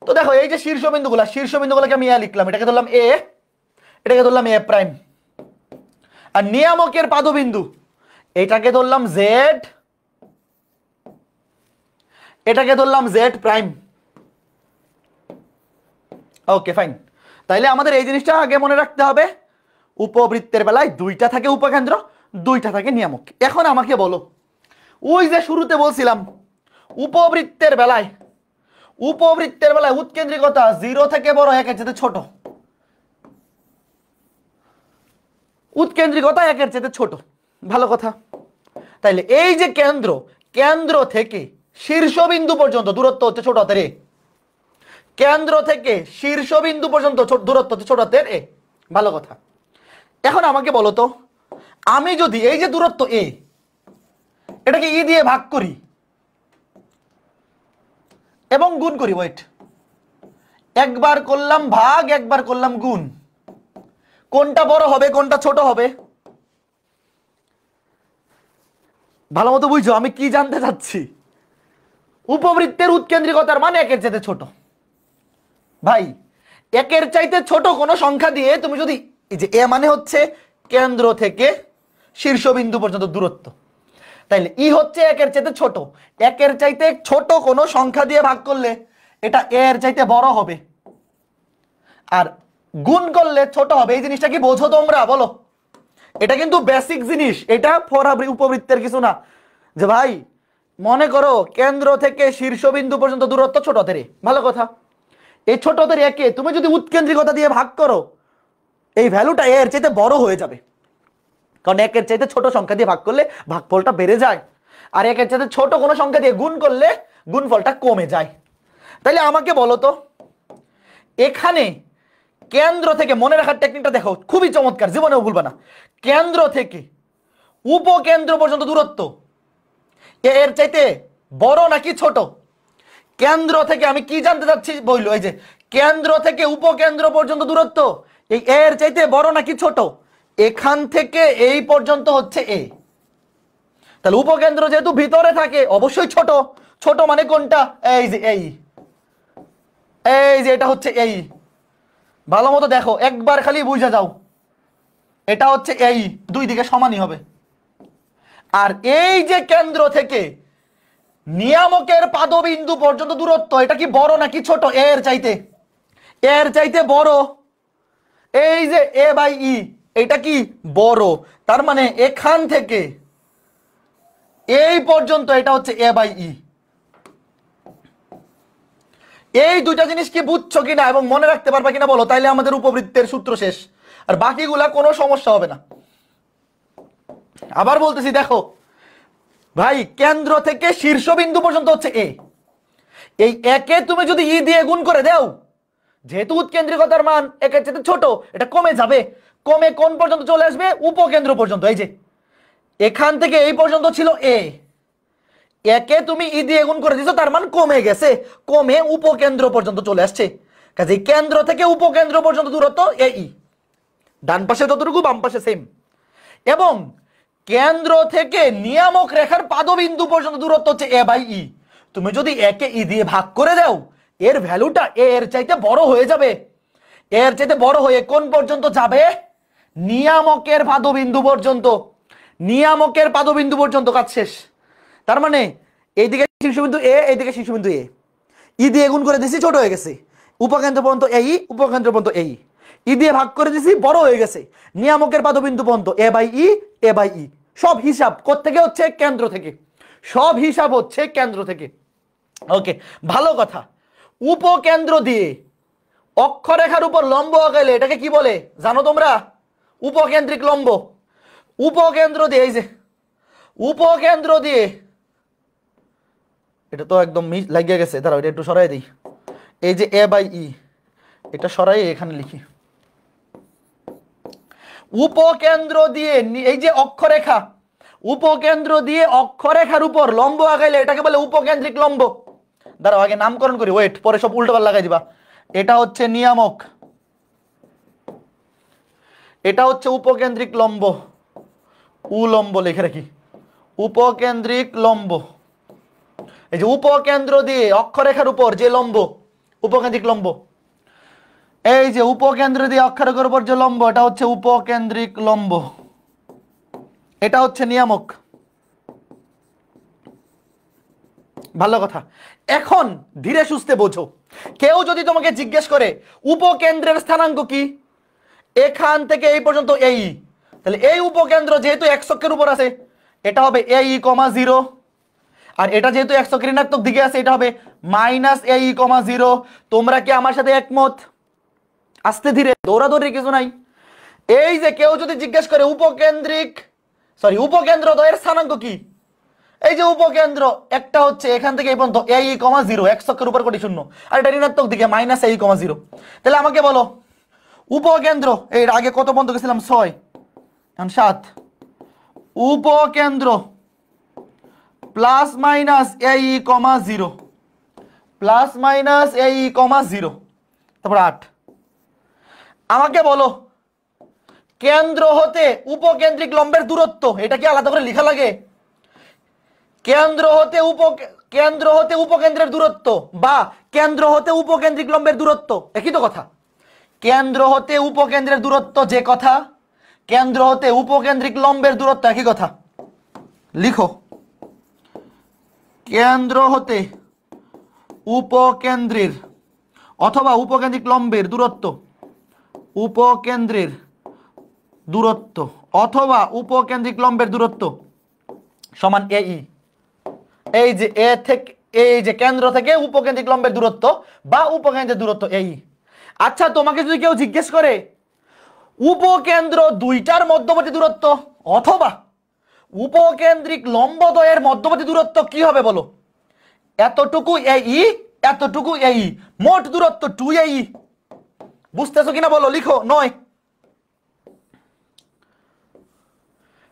তো দেখো এই যে শীর্ষবিন্দুগুলোকে আমি এ লিখলাম, এটাকে ধরলাম এ, এটাকে ধরলাম এ প্রাইম। আর নিয়ামকের পাদবিন্দু এটাকে ধরলাম জেড, এটাকে ধরলাম জেড প্রাইম। Okay fine. তাইলে আমাদের এই জিনিসটা আগে মনে রাখতে হবে, উপবৃত্তের বেলায় 2টা থাকে উপকেন্দ্র, 2টা থাকে নিয়ামক। এখন আমাকে বলো, ওই যে শুরুতে বলছিলাম উপবৃত্তের বেলায় উৎকেন্দ্রিকতা 0 থেকে বড় 1 এর চেয়ে ছোট, উৎকেন্দ্রিকতা 1 এর চেয়ে ছোট। ভালো কথা। তাইলে এই যে কেন্দ্র থেকে শীর্ষবিন্দু পর্যন্ত দূরত্ব হচ্ছে ছোট হাতের এ, কেন্দ্র থেকে শীর্ষবিন্দু পর্যন্ত দূরত্ব হচ্ছে ছোট হাতের এ। ভালো কথা। এখন আমাকে বলো তো, আমি যদি এই যে দূরত্ব এ এটাকে ই দিয়ে ভাগ করি এবং গুণ করি, ওয়েট, একবার করলাম ভাগ একবার করলাম গুণ, কোনটা বড় হবে কোনটা ছোট হবে? ভালো মতো বুঝছো আমি কি জানতে চাচ্ছি? উপবৃত্তের উৎকেন্দ্রিকতার মান 1 এর চাইতে ছোট। ভাই 1 এর চাইতে ছোট কোনো সংখ্যা দিয়ে তুমি যদি, এই যে এ মানে হচ্ছে কেন্দ্র থেকে শীর্ষবিন্দু পর্যন্ত দূরত্ব, তাইলে ই হচ্ছে 1 এর চাইতে ছোট, 1 এর চাইতে ছোট কোনো সংখ্যা দিয়ে ভাগ করলে এটা এ এর চাইতে বড় হবে, আর গুণ করলে ছোট হবে। এই জিনিসটা কি বোঝো তোমরা? বলো। এটা কিন্তু বেসিক জিনিস, এটা উপবৃত্তের কিছু না। যে ভাই মনে করো কেন্দ্র থেকে শীর্ষবিন্দু পর্যন্ত দূরত্ব ছোট হাতের। ভালো কথা। এই ছোট হাতের একে তুমি যদি উৎকেন্দ্রিকতা দিয়ে ভাগ করো, এই ভ্যালুটা এর চাইতে বড় হয়ে যাবে, কারণ 1 এর চাইতে ছোট সংখ্যা দিয়ে ভাগ করলে ভাগফলটা বেড়ে যায়, আর 1 এর চাইতে ছোট কোনো সংখ্যা দিয়ে গুণ করলে গুণফলটা কমে যায়। তাইলে আমাকে বলো তো, এখানে কেন্দ্র থেকে, মনে রাখার টেকনিকটা দেখো খুবই চমৎকার, জীবনেও ভুলবা না। কেন্দ্র থেকে উপকেন্দ্র পর্যন্ত দূরত্ব এর চাইতে বড় নাকি ছোট? কেন্দ্র থেকে আমি কি জানতে চাচ্ছি বইলো, এই যে কেন্দ্র থেকে উপকেন্দ্র পর্যন্ত দূরত্ব এই এর চাইতে বড় নাকি ছোট? এখান থেকে এই পর্যন্ত হচ্ছে এ, তাহলে উপকেন্দ্র যেহেতু ভিতরে থাকে অবশ্যই ছোট। ছোট মানে কোনটা? এই যে এই যে এটা হচ্ছে এই। ভালো মতো দেখো, একবার খালি বুঝে যাও, এটা হচ্ছে এই, 2 দিকে সমানই হবে। আর এই যে কেন্দ্র থেকে নিয়ামকের পাদবিন্দু পর্যন্ত দূরত্ব এটা কি বড় নাকি ছোট? এর চাইতে বড়। এই যে এ বাই ই এটা কি বড়, তার মানে এখান থেকে এই পর্যন্ত এটা হচ্ছে এ বাই ই। এই দুইটা জিনিস কি বুঝছো কিনা এবং মনে রাখতে পারবা কিনা বলো, তাইলে আমাদের উপবৃত্তের সূত্র শেষ, আর বাকিগুলা কোনো সমস্যা হবে না। আবার বলতেছি দেখো ভাই, কেন্দ্র থেকে শীর্ষবিন্দু পর্যন্ত হচ্ছে এ। এই একে তুমি যদি ই দিয়ে গুণ করে দাও, যেহেতু উৎকেন্দ্রিকতার মান একের চেয়ে ছোট, এটা কমে যাবে, কমে কোন পর্যন্ত চলে আসবে, উপকেন্দ্র পর্যন্ত। এই যে এখান থেকে এই পর্যন্ত ছিল এ, একে তুমি ই দিয়ে গুণ করে দিছো, তার মান কমে গেছে, কমে উপকেন্দ্র পর্যন্ত চলে আসছে। কাজে কেন্দ্র থেকে উপকেন্দ্র পর্যন্ত দূরত্ব এ ই, ডান পাশে যতটুকু বাম পাশে সেম। এবং কেন্দ্র থেকে নিয়ামক রেখার পাদবিন্দু পর্যন্ত দূরত্ব হচ্ছে এ বাই ই। তুমি যদি একে ই দিয়ে ভাগ করে দাও, এর ভ্যালুটা এর চাইতে বড় হয়ে যাবে, এর চাইতে বড় হয়ে কোন পর্যন্ত যাবে, নিয়ামকের পাদবিন্দু পর্যন্ত। নিয়ামকের পাদবিন্দু পর্যন্ত কাজ শেষ। তার মানে এইদিকে শীর্ষবিন্দু এ, এইদিকে শীর্ষবিন্দু এ, ই দিয়ে গুণ করে দিছি, ছোট হয়ে গেছে, উপকেন্দ্র পর্যন্ত এই, উপকেন্দ্র পর্যন্ত এই, ই দিয়ে ভাগ করে দিছি, বড় হয়ে গেছে, নিয়ামকের পাদবিন্দু পর্যন্ত এ বাই ই, এ বাই ই। সব হিসাব কোত্থেকে হচ্ছে, কেন্দ্র থেকে, সব হিসাব হচ্ছে কেন্দ্র থেকে। ওকে, ভালো কথা। উপকেন্দ্র দিয়ে অক্ষরেখার উপর লম্ব আঁকাইলে এটাকে কি বলে জানো তোমরা? উপকেন্দ্রিক লম্ব। উপকেন্দ্র দিয়ে, এই যে উপকেন্দ্র দিয়ে, এটা তো একদম লাগিয়ে গেছে, দাঁড়াও এটা একটু সরাই দিই। এই যে এ বাই ই, এটা সরাই এখানে লিখি। উপকেন্দ্র দিয়ে এই যে অক্ষরেখা, উপকেন্দ্র দিয়ে অক্ষরেখার উপর লম্ব আঁকাইলে এটাকে বলে উপকেন্দ্রিক লম্ব। দাঁড়াও আগে নামকরণ করি, ওয়েট, পরে সব উল্টো পাল্টা লাগাই দিবা। এটা হচ্ছে নিয়ামক, এটা হচ্ছে উপকেন্দ্রিক লম্ব, উলম্ব লিখে রাখি, উপকেন্দ্রিক লম্ব। এই যে উপকেন্দ্র দিয়ে অক্ষরেখার উপর যে লম্ব, উপকেন্দ্রিক লম্ব। এই যে উপকেন্দ্র দিয়ে অক্ষরেখার উপর যে লম্ব, এটা হচ্ছে উপকেন্দ্রিক লম্ব, এটা হচ্ছে নিয়ামক। ভালো কথা। এখন ধীরে সুস্থে বোঝো। কেউ যদি তোমাকে জিজ্ঞেস করে উপকেন্দ্রের স্থানাঙ্ক কি, এখান থেকে এই পর্যন্ত এই, তাহলে এই উপকেন্দ্র যেহেতু এক অক্ষের উপর আছে, এটা হবে এ ই কমা 0, আর এটা যেহেতু এক অক্ষের ঋণাত্মক দিকে আছে, এটা হবে মাইনাস এ ই কমা 0। তোমরা কি আমার সাথে একমত? আস্তে ধীরে, দৌড়াদৌড়ি কিছু নাই। এই যে কেউ যদি জিজ্ঞেস করে উপকেন্দ্র দ্বয়ের স্থানাঙ্ক কি, এই যে উপকেন্দ্র একটা হচ্ছে এখান থেকে এই পর্যন্ত এ ই কমা 0, এক অক্ষের উপর কোটি শূন্য, আর এটা ঋণাত্মক দিকে মাইনাস এ ই কমা 0। তাহলে আমাকে বলো উপকেন্দ্র, এর আগে কত পর্যন্ত গেছিলাম 6, এখন 7, উপকেন্দ্র প্লাস মাইনাস এ ই কমা 0, প্লাস মাইনাস এ ই কমা 0, তারপর 8। আমাকে বলো কেন্দ্র হতে উপকেন্দ্রিক লম্বের দূরত্ব, এটা কি আলাদা করে লেখা লাগে? কেন্দ্র হতে উপকেন্দ্রের দূরত্ব বা কেন্দ্র হতে উপকেন্দ্রিক লম্বের দূরত্ব একই তো কথা। কেন্দ্র হতে উপকেন্দ্রের দূরত্ব যে কথা, কেন্দ্র হতে উপকেন্দ্রিক লম্বের দূরত্ব একই কথা। লিখো, কেন্দ্র হতে উপকেন্দ্রের অথবা উপকেন্দ্রিক লম্বের দূরত্ব, উপকেন্দ্রের দূরত্ব অথবা উপকেন্দ্রিক লম্বের দূরত্ব সমান এ ই। এই যে এ থেকে, এই যে কেন্দ্র থেকে উপকেন্দ্রিক লম্বের দূরত্ব বা উপকেন্দ্রের দূরত্ব এ ই। আচ্ছা, তোমাকে যদি কেউ জিজ্ঞেস করে উপকেন্দ্র দুইটার মধ্যবর্তী দূরত্ব অথবা উপকেন্দ্রিক লম্বদ্বয়ের মধ্যবর্তী দূরত্ব কি হবে বলো? এতটুকু এ ই, এতটুকু এ ই, মোট দূরত্ব 2 এ ই। বুঝতেছো কিনা বলো? লিখো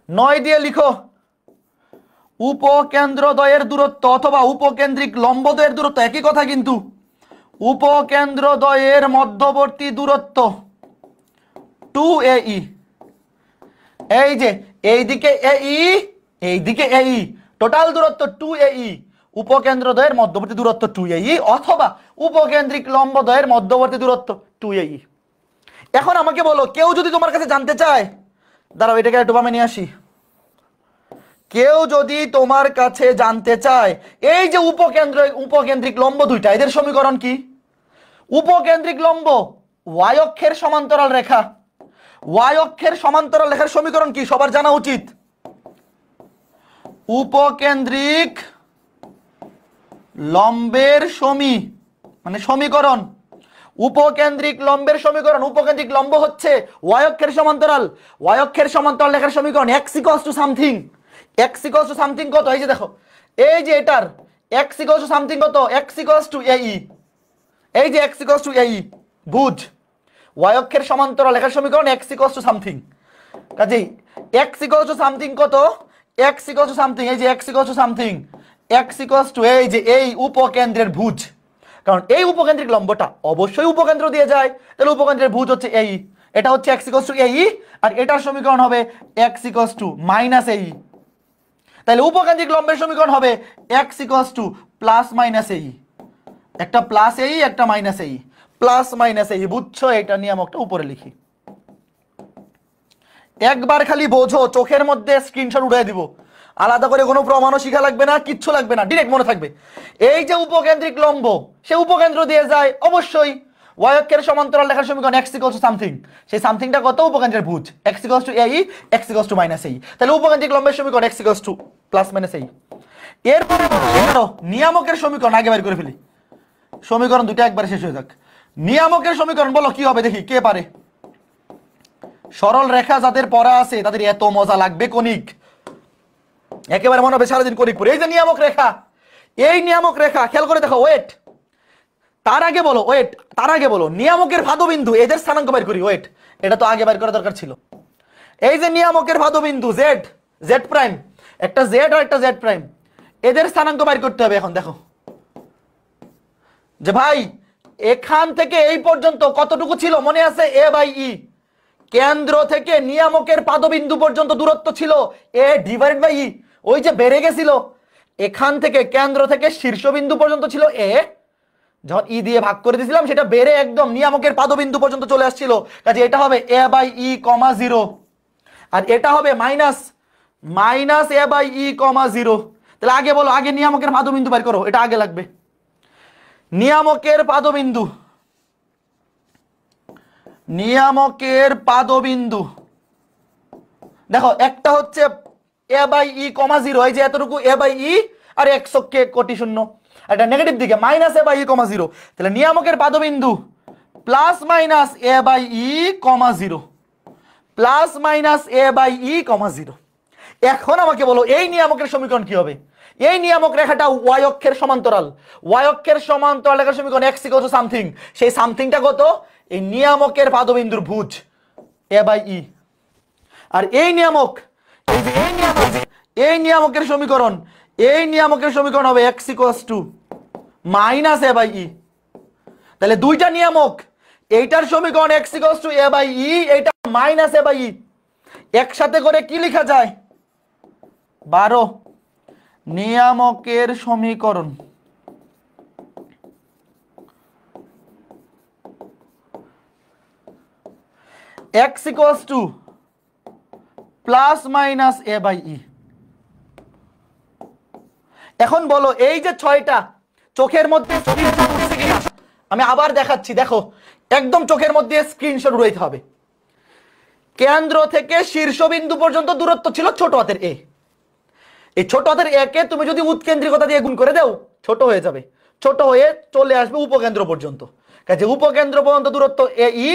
9 দিয়ে লিখো উপকেন্দ্রদ্বয়ের দূরত্ব অথবা উপকেন্দ্রিক লম্বদ্বয়ের দূরত্ব একই কথা, কিন্তু উপকেন্দ্রদ্বয়ের মধ্যবর্তী দূরত্ব 2 এ ই। এই যে এইদিকে এ ই, এইদিকে এ ই, টোটাল দূরত্ব 2 এ ই। উপকেন্দ্রদ্বয়ের মধ্যবর্তী দূরত্ব 2 এ ই অথবা উপকেন্দ্রিক লম্বদ্বয়ের মধ্যবর্তী দূরত্ব 2 এ ই। এখন আমাকে বলো, কেউ যদি তোমার কাছে জানতে চায়, দাঁড়াও এটাকে একটু বামে নিয়ে আসি। কেউ যদি তোমার কাছে জানতে চায় এই যে উপকেন্দ্রিক লম্ব দুইটা, এদের সমীকরণ কি? উপকেন্দ্রিক লম্ব ওয়াই অক্ষের সমান্তরাল রেখা, ওয়াই অক্ষের সমান্তরাল রেখার সমীকরণ কি সবার জানা উচিত। উপকেন্দ্রিক লম্বের সমীকরণ, উপকেন্দ্রিক লম্বের সমীকরণ। উপকেন্দ্রিক লম্ব হচ্ছে y অক্ষের সমান্তরাল, y অক্ষের সমান্তরাল লেখার সমীকরণ x equals to something, x equals to something কত, এই যে দেখো, এই যে এটার x ইকুয়ালস টু সামথিং কত, x ইকুয়ালস টু ae, এই যে x ইকুয়ালস টু ae বুঝ, y অক্ষের সমান্তরাল লেখার সমীকরণ x ইকুয়ালস টু সামথিং। কাজেই x ইকুয়ালস টু সামথিং কত, x ইকুয়ালস টু সামথিং, এই যে x equals to something, x equals two এই যে এই উপকেন্দ্রের ভুজ, কারণ এই উপকেন্দ্রিক লম্বটা অবশ্যই উপকেন্দ্র দিয়ে যায়, তাহলে উপকেন্দ্রের ভুজ হচ্ছে এই, এটা হচ্ছে x ইকুয়ালস টু ae, আর এটার সমীকরণ হবে x equals two minus ae। তাহলে উপকেন্দ্রিক লম্বের সমীকরণ হবে x equals to plus minus ae, একটা প্লাস ae একটা minus ae, plus minus ae, বুঝছো? এটা নিয়ামকটা উপরে লিখি, একবার খালি বোঝো, চোখের মধ্যে স্ক্রিনশট উঠিয়ে দিব, আলাদা করে কোনো প্রমাণও শিখা লাগবে না, কিচ্ছু লাগবে না, ডিরেক্ট মনে থাকবে। এই যে উপকেন্দ্রিক লম্ব, সে উপকেন্দ্র দিয়ে যায়, অবশ্যই y অক্ষের সমান্তরাল লেখার সমীকরণ x ইকুয়ালস টু সামথিং, সেই সামথিংটা কত, উপকেন্দ্রের ভুজ, x equals two ae, x equals two minus ae, তাহলে উপকেন্দ্রিক লম্বের সমীকরণ x equals to plus minus ae। এরপরে নিয়ামকের সমীকরণ আগে বের করে ফেলি, সমীকরণ দুটো একবারে শেষ হয়ে যাক। নিয়ামকের সমীকরণ বলো কি হবে দেখি, কে পারে? সরল রেখা যাদের পড়া আছে তাদের এত মজা লাগবে, কনিক একেবারে মনে হবে সারাদিন কনিক পড়ে। এই যে নিয়ামক রেখা, এই নিয়ামক রেখা খেয়াল করে দেখো, ওয়েট, তার আগে বলো, ওয়েট, তার আগে বলো নিয়ামকের ভাদবিন্দু, এদের স্থানাঙ্ক বের করি, ওয়েট, এটা তো আগে বের করা দরকার ছিল। এই যে নিয়ামকের ভাদবিন্দু জেড, জেড প্রাইম, একটা জেড আর একটা জেড প্রাইম, এদের স্থানাঙ্ক বের করতে হবে। এখন দেখো যে ভাই এখান থেকে এই পর্যন্ত কতটুকু ছিল মনে আছে, a বাই ই, কেন্দ্র থেকে নিয়ামকের পাদবিন্দু পর্যন্ত দূরত্ব ছিল a ডিভাইডেড বাই ই, ওই যে বেড়ে গেছিল, এখান থেকে কেন্দ্র থেকে শীর্ষবিন্দু পর্যন্ত ছিল a, যখন ই দিয়ে ভাগ করে দিয়েছিলাম সেটা বেড়ে একদম নিয়ামকের পাদবিন্দু পর্যন্ত চলে আসছিল, কাজে এটা হবে a বাই ই কমা 0, আর এটা হবে minus minus a by e comma 0। তাহলে আগে বলো, আগে নিয়ামকের পাদবিন্দু বের করো, এটা আগে লাগবে। নিয়ামকের পাদবিন্দু, নিয়ামকের পাদবিন্দু দেখো, একটা হচ্ছে a বাই ই কমা 0, এই যে এতটুকু a বাই ই, আর x অক্ষে কোটি শূন্য, এটা নেগেটিভ দিকে minus a by e comma 0, তাহলে নিয়ামকের পাদবিন্দু plus minus a by e comma 0, plus minus a by e comma 0। এখন আমাকে বলো এই নিয়ামকের সমীকরণ কি হবে? এই নিয়ামক রেখাটা y অক্ষের সমান্তরাল, y অক্ষের সমান্তরাল রেখার সমীকরণ x ইকুয়াল টু সামথিং, সেই সামথিংটা কত, এই নিয়ামকের পাদবিন্দুর ভুজ a বাই ই, আর এই নিয়ামক, এই যে এই নিয়ামক, এই নিয়ামকের সমীকরণ, এই নিয়ামকের সমীকরণ হবে x equal to minus a by e. তাহলে দুইটা নিয়ামক, এইটার সমীকরণ x equal to a by e, এইটা মাইনাস a বাই ই, একসাথে করে কি লেখা যায়, 12 নিয়ামকের সমীকরণ। x equals to plus minus a by e. এখন বলো এই যে 6টা চোখের মধ্যে স্ক্রিনশট উঠছে কিনা, আমি আবার দেখাচ্ছি, দেখো একদম চোখের মধ্যে স্ক্রিনশট উঠাইতে হবে। কেন্দ্র থেকে শীর্ষবিন্দু পর্যন্ত দূরত্ব ছিল ছোট হাতের a, এই ছোট হাতের a কে তুমি যদি উৎকেন্দ্রিকতা দিয়ে গুণ করে দাও ছোট হয়ে যাবে, ছোট হয়ে চলে আসবে উপকেন্দ্র পর্যন্ত, কাজে উপকেন্দ্র পর্যন্ত দূরত্ব ae,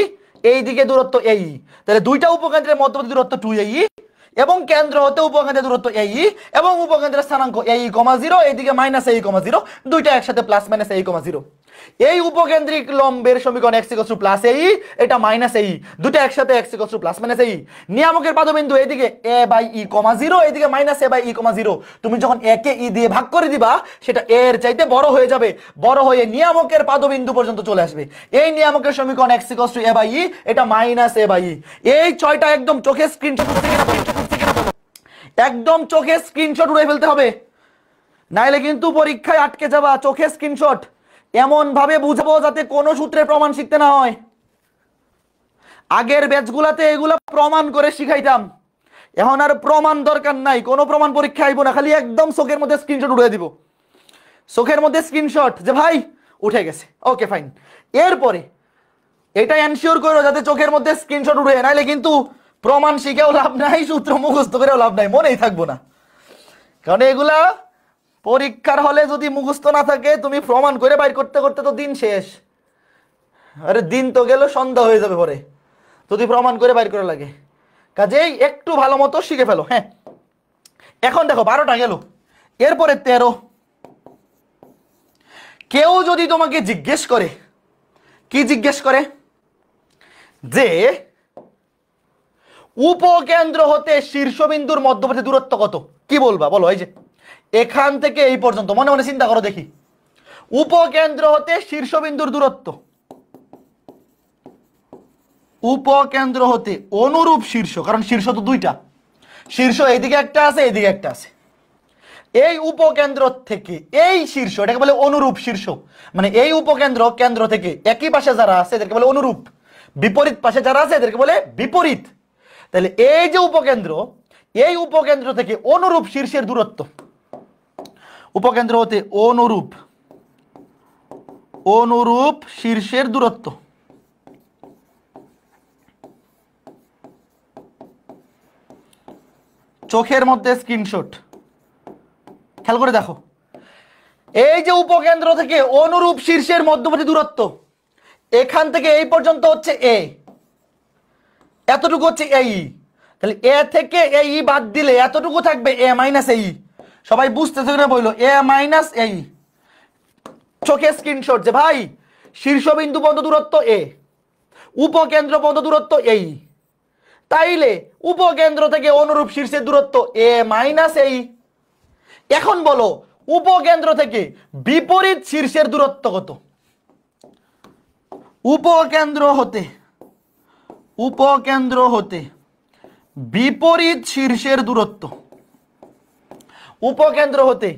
এই দিকে দূরত্ব ae, তাহলে দুইটা উপকেন্দ্রের মধ্যবর্তী দূরত্ব 2ae, এবং কেন্দ্র হতে উপকেন্দ্রের দূরত্ব ae, এবং উপকেন্দ্রের স্থানাঙ্ক ae, 0, এইদিকে মাইনাস ae, 0, দুইটা একসাথে প্লাস মাইনাস ae, 0। এই উপকেন্দ্রিক লম্বের সমীকরণ x equal two plus ae, এটা মাইনাস ae, দুটো একসাথে x equal two plus minus ae। নিয়ামকের পাদবিন্দু এইদিকে a বাই ই, 0, এইদিকে মাইনাস a বাই ই, 0। তুমি যখন a কে ই দিয়ে ভাগ করে দিবা সেটা a এর চাইতে বড় হয়ে যাবে, বড় হয়ে নিয়ামকের পাদবিন্দু পর্যন্ত চলে আসবে। এই নিয়ামকের সমীকরণ x equal to a by e, এটা মাইনাস a বাই ই। এই 6টা একদম চোখে স্ক্রিনশট উঠছে কিনা, একদম চোখে স্ক্রিনশট উড়ে ফেলতে হবে, নাইলে কিন্তু পরীক্ষায় আটকে যাবা। চোখে স্ক্রিনশট এমন ভাবে বুঝাবো যাতে কোনো সূত্রে প্রমাণ শিখতে না হয়। আগের ব্যাচগুলাতে এগুলা প্রমাণ করে শিখাইতাম, এখন আর প্রমাণ দরকার নাই, কোনো প্রমাণ পরীক্ষা আইব না, খালি একদম চোখের মধ্যে স্ক্রিনশট উড়ে দিব, চোখের মধ্যে স্ক্রিনশট যে ভাই উঠে গেছে, ওকে ফাইন। এরপরে এটা এনশিওর করো যাতে চোখের মধ্যে স্ক্রিনশট উঠে, নাইলে কিন্তু প্রমাণ শিখেও লাভ নাই, সূত্র মুখস্থ করেও লাভ নাই, মনেই থাকবো না। কারণ এগুলা পরীক্ষার হলে যদি মুখস্থ না থাকে তুমি প্রমাণ করে বাইর করতে করতে তো দিন শেষ। আরে দিন তো গেল, সন্ধ্যা হয়ে যাবে পরে যদি প্রমাণ করে বাইর করা লাগে। কাজেই একটু ভালো মতো শিখে ফেলো। হ্যাঁ, এখন দেখো 12টা গেল, এরপরে 13। কেউ যদি তোমাকে জিজ্ঞেস করে, কি জিজ্ঞেস করে, যে উপকেন্দ্র হতে শীর্ষবিন্দুর মধ্যবর্তী দূরত্ব কত, কি বলবা বলো? এই যে এখান থেকে এই পর্যন্ত, মনে মনে চিন্তা করো দেখি, উপকেন্দ্র হতে শীর্ষবিন্দুর দূরত্ব, উপকেন্দ্র হতে অনুরূপ শীর্ষ, কারণ শীর্ষ তো দুইটা, শীর্ষ এইদিকে একটা আছে এইদিকে একটা আছে, এই উপকেন্দ্র থেকে এই শীর্ষ, এটাকে বলে অনুরূপ শীর্ষ। মানে এই উপকেন্দ্র কেন্দ্র থেকে একই পাশে যারা আছে এদেরকে বলে অনুরূপ, বিপরীত পাশে যারা আছে এদেরকে বলে বিপরীত। তাহলে এই যে উপকেন্দ্র, এই উপকেন্দ্র থেকে অনুরূপ শীর্ষের দূরত্ব, উপকেন্দ্র হতে অনুরূপ অনুরূপ শীর্ষের দূরত্ব, চোখের মধ্যে স্ক্রিনশট, খেয়াল করে দেখো, এই যে উপকেন্দ্র থেকে অনুরূপ শীর্ষের মধ্যবর্তী দূরত্ব, এখান থেকে এই পর্যন্ত হচ্ছে এ, এতটুকু হচ্ছে এই। তাহলে এ থেকে এই বাদ দিলে এতটুকু থাকবে এ মাইনাস এই। সবাই বুঝতেছে না বললো এ মাইনাস এই। চোখে স্ক্রিনশট যে ভাই শীর্ষবিন্দু পর্যন্ত দূরত্ব এ, উপকেন্দ্র পর্যন্ত দূরত্ব এই, তাইলে উপকেন্দ্র থেকে অনুরূপ শীর্ষের দূরত্ব এ মাইনাস এই। এখন বলো উপকেন্দ্র থেকে বিপরীত শীর্ষের দূরত্ব কত? উপকেন্দ্র হতে বিপরীত শীর্ষের দূরত্ব, উপকেন্দ্র হতে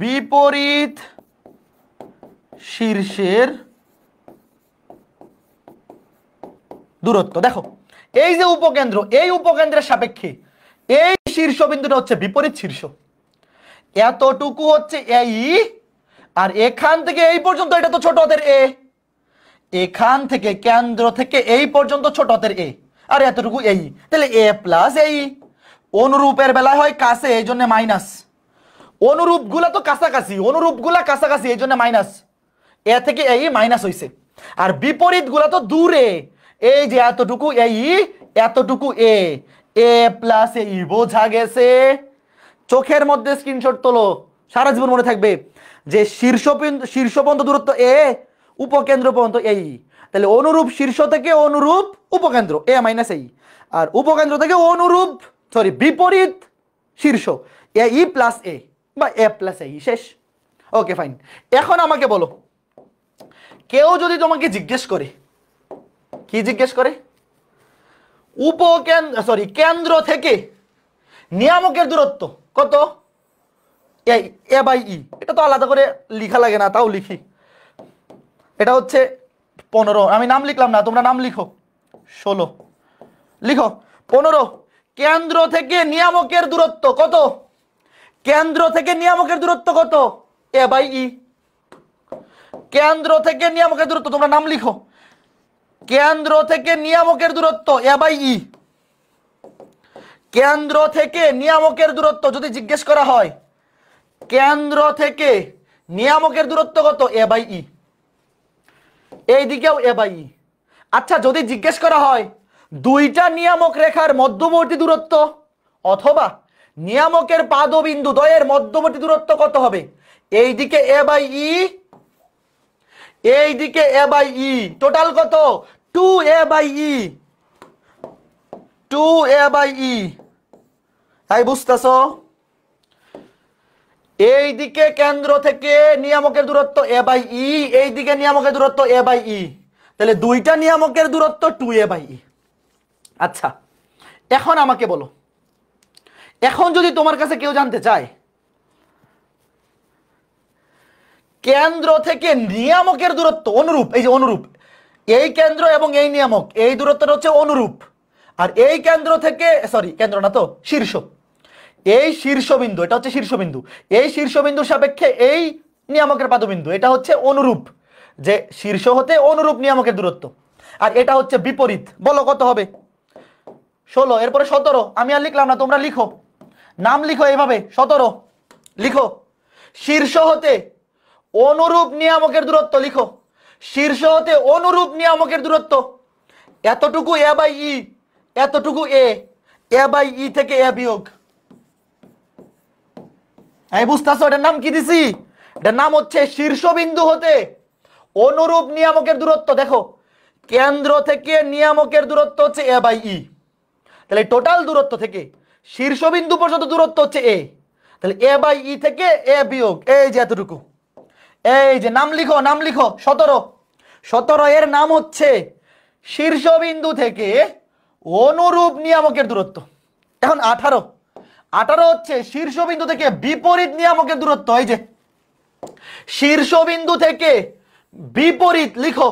বিপরীত শীর্ষের দূরত্ব। দেখো এই যে উপকেন্দ্র, এই উপকেন্দ্রের সাপেক্ষে এই শীর্ষবিন্দুটা হচ্ছে বিপরীত শীর্ষ, এতটুকু হচ্ছে এই, আর এখান থেকে এই পর্যন্ত এটা তো ছোট হাতের এ, এখান থেকে কেন্দ্র থেকে এই পর্যন্ত ছোট হাতের এ, আর এতটুকু এই, তাহলে এ প্লাস এই। অনুরূপের বেলায় হয় কাছে, এই জন্য মাইনাস, অনুরূপ গুলা তো কাছাকাছি, অনুরূপ গুলা কাছাকাছি এই জন্য মাইনাস, এ থেকে এই মাইনাস হইছে। আর বিপরীত গুলা তো দূরে, এই যে এতটুকু এই, এতটুকু এ, এ প্লাস এই, বোঝা গেছে? চোখের মধ্যে স্ক্রিনশট তোলো, সারা জীবন মনে থাকবে যে শীর্ষ পর্যন্ত দূরত্ব এ, উপকেন্দ্র পর্যন্ত এই, তাহলে অনুরূপ শীর্ষ থেকে অনুরূপ উপকেন্দ্র এ মাইনাস এই, আর উপকেন্দ্র থেকে অনুরূপ বিপরীত শীর্ষ এ ই প্লাস এ বা এ প্লাস এই, শেষ। ওকে ফাইন। এখন আমাকে বলো, কেউ যদি তোমাকে জিজ্ঞেস করে, কি জিজ্ঞেস করে, কেন্দ্র থেকে নিয়ামকের দূরত্ব কত, এ বাই ই, এটা তো আলাদা করে লিখা লাগে না, তাও লিখি, এটা হচ্ছে 15, আমি নাম লিখলাম না, তোমরা নাম লিখো। 16 লিখো। 15, কেন্দ্র থেকে নিয়ামকের দূরত্ব কত, কেন্দ্র থেকে নিয়ামকের দূরত্ব কত, এ বাই ই। কেন্দ্র থেকে নিয়ামকের দূরত্ব তোমরা নাম লিখো, কেন্দ্র থেকে নিয়ামকের দূরত্ব এ বাই ই। কেন্দ্র থেকে নিয়ামকের দূরত্ব যদি জিজ্ঞেস করা হয়, কেন্দ্র থেকে নিয়ামকের দূরত্ব কত, এ বাই ই। এইদিকেও এ বাই ই। আচ্ছা যদি জিজ্ঞেস করা হয় দুইটা নিয়ামক রেখার মধ্যবর্তী দূরত্ব অথবা নিয়ামকের পাদবিন্দু দ্বয়ের মধ্যবর্তী দূরত্ব কত হবে, এইদিকে এ বাই ই, এইদিকে এ বাই ই, টোটাল কত, 2a by E, 2a by ই। তাই বুঝতেছো? এইদিকে কেন্দ্র থেকে নিয়ামকের দূরত্ব এ বাই ই, এইদিকে নিয়ামকের দূরত্ব এ বাই ই, তাহলে দুইটা নিয়ামকের দূরত্ব 2a বাই ই। আচ্ছা এখন আমাকে বলো, এখন যদি তোমার কাছে কেউ জানতে চায় কেন্দ্র থেকে নিয়ামকের দূরত্ব অনুরূপ, এই যে অনুরূপ, এই কেন্দ্র এবং এই নিয়ামক, এই দূরত্বটা হচ্ছে অনুরূপ, আর এই কেন্দ্র থেকে কেন্দ্র না তো শীর্ষ, এই শীর্ষবিন্দু, এটা হচ্ছে শীর্ষবিন্দু, এই শীর্ষবিন্দুর সাপেক্ষে এই নিয়ামকের পাদবিন্দু, এটা হচ্ছে অনুরূপ, যে শীর্ষ হতে অনুরূপ নিয়ামকের দূরত্ব, আর এটা হচ্ছে বিপরীত। বলো কত হবে? 16, এরপরে 17, আমি আর লিখলাম না, তোমরা লিখো, নাম লিখো এইভাবে, 17 লিখো শীর্ষ হতে অনুরূপ নিয়ামকের দূরত্ব, লিখো শীর্ষ হতে অনুরূপ নিয়ামকের দূরত্ব এতটুকু এ বাই ই, এতটুকু এ বাই ই থেকে এ বিয়োগ। এই বুঝতেছো এটার নাম কি দিছি? এটার নাম হচ্ছে শীর্ষবিন্দু হতে অনুরূপ নিয়ামকের দূরত্ব। দেখো কেন্দ্র থেকে নিয়ামকের দূরত্ব হচ্ছে এ বাই ই, তাহলে টোটাল দূরত্ব থেকে শীর্ষবিন্দু পর্যন্ত দূরত্ব হচ্ছে এ, তাহলে এ বাই ই থেকে এ বিয়োগ এই যে এতটুকু। এই যে নাম লিখো, নাম লিখো 17, 17 এর নাম হচ্ছে শীর্ষবিন্দু থেকে অনুরূপ নিয়ামকের দূরত্ব। এখন 18, 18 হচ্ছে শীর্ষবিন্দু থেকে বিপরীত নিয়ামকের দূরত্ব। এই যে শীর্ষবিন্দু থেকে বিপরীত, লিখো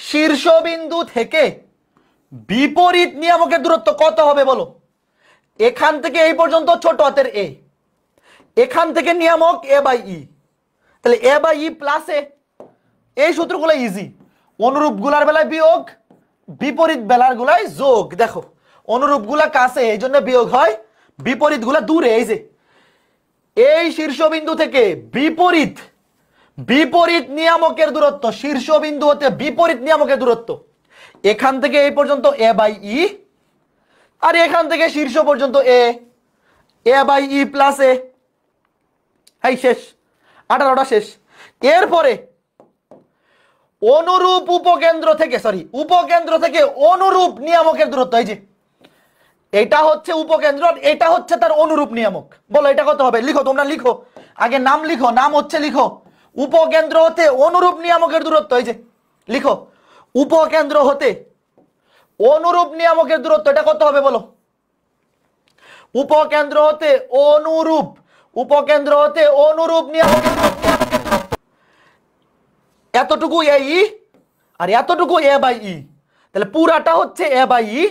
শীর্ষবিন্দু থেকে বিপরীত নিয়ামকের দূরত্ব কত হবে বলো? এখান থেকে এই পর্যন্ত ছোট হাতের এ, এখান থেকে নিয়ামক এ বাই ই, তাহলে এ বাই ই প্লাস এ। এই সূত্রগুলো ইজি, অনুরূপ গুলার বেলায় বিয়োগ, বিপরীত বেলার গুলায় যোগ। দেখো অনুরূপ গুলা কাছে এই জন্য বিয়োগ হয়, বিপরীত গুলা দূরে। এই যে এই শীর্ষবিন্দু থেকে বিপরীত বিপরীত নিয়ামকের দূরত্ব, শীর্ষবিন্দু হতে বিপরীত নিয়ামকের দূরত্ব এখান থেকে এই পর্যন্ত এ বাই ই, আর এখান থেকে শীর্ষ পর্যন্ত এ বাই ই প্লাস এ। এই শেষ, 18টা শেষ। এরপরে অনুরূপ উপকেন্দ্র থেকে, উপকেন্দ্র থেকে অনুরূপ নিয়ামকের দূরত্ব, এই যে এটা হচ্ছে উপকেন্দ্র, এটা হচ্ছে তার অনুরূপ নিয়ামক। বলো এটা কত হবে? লিখো তোমরা, লিখো আগে নাম লিখো, নাম হচ্ছে লিখো উপকেন্দ্র হতে অনুরূপ নিয়ামকের দূরত্ব। এই যে লিখো উপকেন্দ্র হতে অনুরূপ নিয়ামকের দূরত্ব, এটা কত হবে বলো? উপকেন্দ্র হতে অনুরূপ, উপকেন্দ্র হতে অনুরূপ নিয়ামকের দূরত্ব এতটুকু এ ই আর এতটুকু এ বাই ই, তাহলে পুরাটা হচ্ছে এ বাই ই,